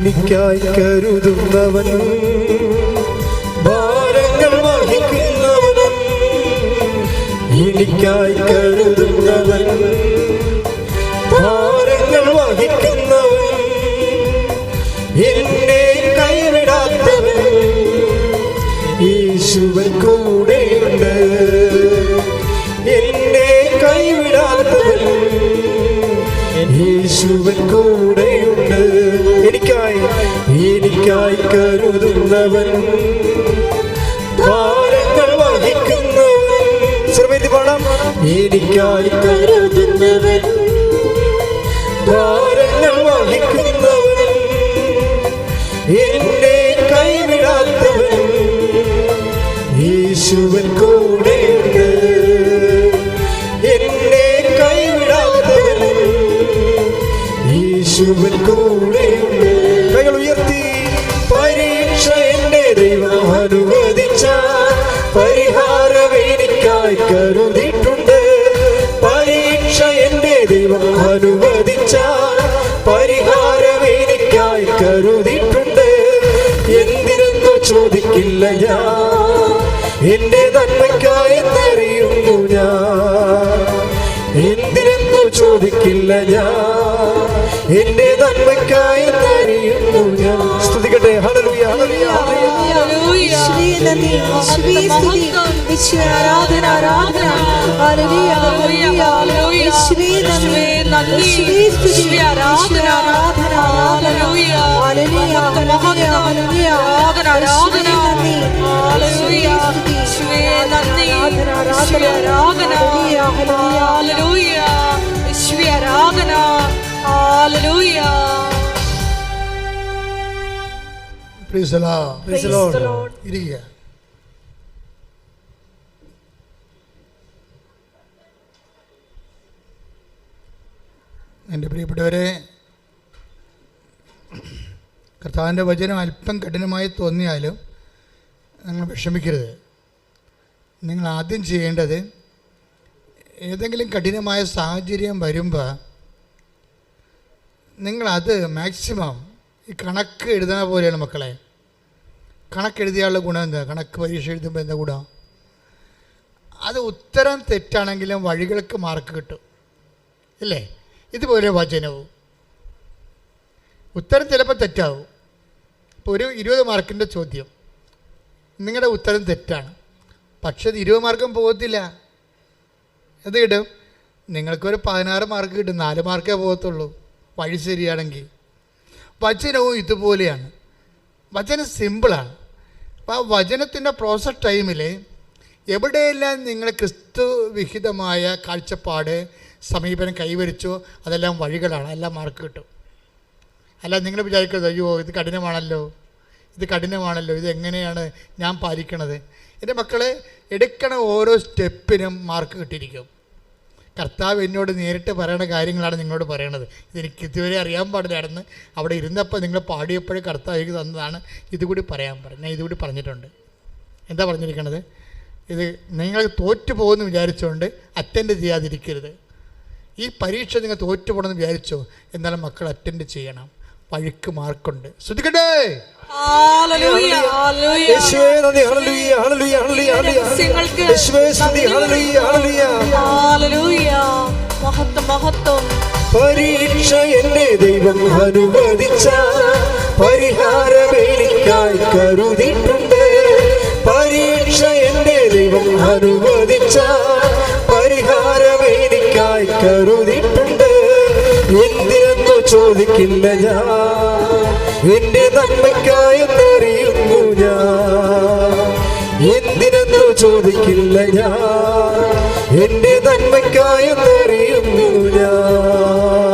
Speaker 3: എനിക്കായി കരുതുന്നവൻ, ഭാരങ്ങൾ വഹിക്കുന്നവൻ, എനിക്കായി കരുതുന്നവൻ, ഭാരങ്ങൾ വഹിക്കുന്നവൻ, എന്നെ കൈവിടാത്തവൻ, യേശുവൻ കൂടെയുണ്ട്. എന്നെ കൈവിടാത്തവൻ, യേശുവൻ കൂടെയുണ്ട്. എനിക്കായി കരുതുന്നവൻ, ഭാരങ്ങൾ വഹിക്കുന്നവൻ, എനിക്കായി കരുതുന്നവൻ, ഭാരങ്ങൾ വഹിക്കുന്നവൻ, എന്നെ കൈവിടാത്തവൻ, യേശുവൻ കൂടെയുണ്ട്. എന്നെ കൈവിടാത്തവൻ, യേശുവൻ കൂടെയുണ്ട്. കൈകൾ ഉയർത്തി. പരീക്ഷ എന്റെ ദൈവം അനുവദിച്ച പരിഹാരം എനിക്കായി കരുതിയിട്ടുണ്ട്. പരീക്ഷ എന്റെ ദൈവം അനുവദിച്ച പരിഹാരം എനിക്കായി കരുതിയിട്ടുണ്ട്. എന്തിനെന്നു ചോദിക്കില്ല ഞാൻ, എന്റെ നന്മയ്ക്കായി എന്നറിയുന്നു ഞാൻ. എന്തിനെന്നു ചോദിക്കില്ല ഞാൻ, എന്റെ നന്മയ്ക്കായി എന്നറിയുന്നു ഞാൻ. സ്തുതിക്കട്ടെ. ഹല്ലേലൂയ, ഹല്ലേലൂയ, ഹല്ലേലൂയ.
Speaker 2: ആരാധന, ആരാധന. ഹല്ലേലൂയ, ഹല്ലേലൂയ, ഹല്ലേലൂയ. യേശുവേ നന്ദി. യേശുവേ ആരാധന, ആരാധന. ഹല്ലേലൂയ, ഹല്ലേലൂയ, ഹല്ലേലൂയ, ഹല്ലേലൂയ. ആരാധന, ആരാധന. ഹല്ലേലൂയ. യേശുവേ നന്ദി. യേശുവേ ആരാധന. ഹല്ലേലൂയ. യേശുവേ ആരാധന. Hallelujah.
Speaker 1: Price the Lord.
Speaker 3: Praise the Lord.
Speaker 1: ഇരിക്കുക. എൻ്റെ പ്രിയപ്പെട്ടവരെ, കർത്താവിൻ്റെ വചനം അല്പം കഠിനമായി തോന്നിയാലും നിങ്ങൾ വിഷമിക്കരുത്. നിങ്ങൾ ആദ്യം ചെയ്യേണ്ടത്, ഏതെങ്കിലും കഠിനമായ സാഹചര്യം വരുമ്പോൾ നിങ്ങളത് മാക്സിമം ഈ കണക്ക് എഴുതുന്ന പോലെയാണ് മക്കളെ. കണക്കെഴുതിയാലുള്ള ഗുണം എന്താ? കണക്ക് പരീക്ഷ എഴുതുമ്പോൾ എന്താ ഗുണം? അത് ഉത്തരം തെറ്റാണെങ്കിലും വഴികൾക്ക് മാർക്ക് കിട്ടും, ഇല്ലേ? ഇതുപോലെ വചനവും ഉത്തരം ചിലപ്പോൾ തെറ്റാവും. ഇപ്പോൾ ഒരു 20 മാർക്കിൻ്റെ ചോദ്യം, നിങ്ങളുടെ ഉത്തരം തെറ്റാണ്, പക്ഷേ അത് 20 മാർക്കും പോകത്തില്ല. എന്ത് കിട്ടും? നിങ്ങൾക്കൊരു 16 മാർക്ക് കിട്ടും. 4 മാർക്കേ പോകത്തുള്ളൂ വഴി ശരിയാണെങ്കിൽ. വചനവും ഇതുപോലെയാണ്. വചനം സിമ്പിളാണ്. അപ്പോൾ ആ വചനത്തിൻ്റെ പ്രോസസ് ടൈമിൽ എവിടെയെല്ലാം നിങ്ങൾ ക്രിസ്തു വിഹിതമായ കാഴ്ചപ്പാട് സമീപനം കൈവരിച്ചോ അതെല്ലാം വഴികളാണ്, എല്ലാം മാർക്ക് കിട്ടും. അല്ല നിങ്ങൾ വിചാരിക്കുന്നത്, അയ്യോ ഇത് കഠിനമാണല്ലോ, ഇത് കഠിനമാണല്ലോ, ഇത് എങ്ങനെയാണ് ഞാൻ പാലിക്കണത്? എൻ്റെ മക്കളെ, എടുക്കണ ഓരോ സ്റ്റെപ്പിനും മാർക്ക് കിട്ടിയിരിക്കും. കർത്താവ് എന്നോട് നേരിട്ട് പറയണ കാര്യങ്ങളാണ് നിങ്ങളോട് പറയണത്. ഇതെനിക്ക് ഇതുവരെ അറിയാൻ പാടില്ലായിരുന്നു. അവിടെ ഇരുന്നപ്പോൾ നിങ്ങൾ പാടിയപ്പോഴേ കർത്താവ് എനിക്ക് തന്നതാണ്. ഇതുകൂടി പറയാൻ പറഞ്ഞു. ഞാൻ ഇതുകൂടി പറഞ്ഞിട്ടുണ്ട്. എന്താ പറഞ്ഞിരിക്കണത്? ഇത് നിങ്ങൾ തോറ്റു പോകുമെന്ന് വിചാരിച്ചുകൊണ്ട് അറ്റൻഡ് ചെയ്യാതിരിക്കരുത്. ഈ പരീക്ഷ നിങ്ങൾ തോറ്റു പോകണമെന്ന് വിചാരിച്ചോ, എന്നാലും മക്കൾ അറ്റൻഡ് ചെയ്യണം. വഴിക്ക് മാർക്കുണ്ട്. ശ്രദ്ധിക്കട്ടെ.
Speaker 2: ഹല്ലേലൂയ, ഹല്ലേലൂയ.
Speaker 3: യേശുവേ നന്ദി. ഹല്ലേലൂയ, ഹല്ലേലൂയ, ഹല്ലേലൂയ, ഹല്ലേലൂയ. യേശുവേ സ്തുതി. ഹല്ലേലൂയ, ഹല്ലേലൂയ,
Speaker 2: ഹല്ലേലൂയ. മഹത്വം, മഹത്വം.
Speaker 3: പരീക്ഷ എന്റെ ദൈവം അനുവദിച്ച പരിഹാരം എനിക്കായി കരുതിയിട്ടുണ്ട്. പരീക്ഷ എന്റെ ദൈവം അനുവദിച്ച പരിഹാരം എനിക്കായി കരുതിയിട്ടുണ്ട്. എന്തിനെന്നു ചോദിക്കില്ല ഞാൻ, എന്റെ നന്മയ്ക്കായി എന്നറിയുന്നു ഞാൻ. എന്തിനെന്നു ചോദിക്കില്ല ഞാൻ, എന്റെ നന്മയ്ക്കായി എന്നറിയുന്നു ഞാൻ.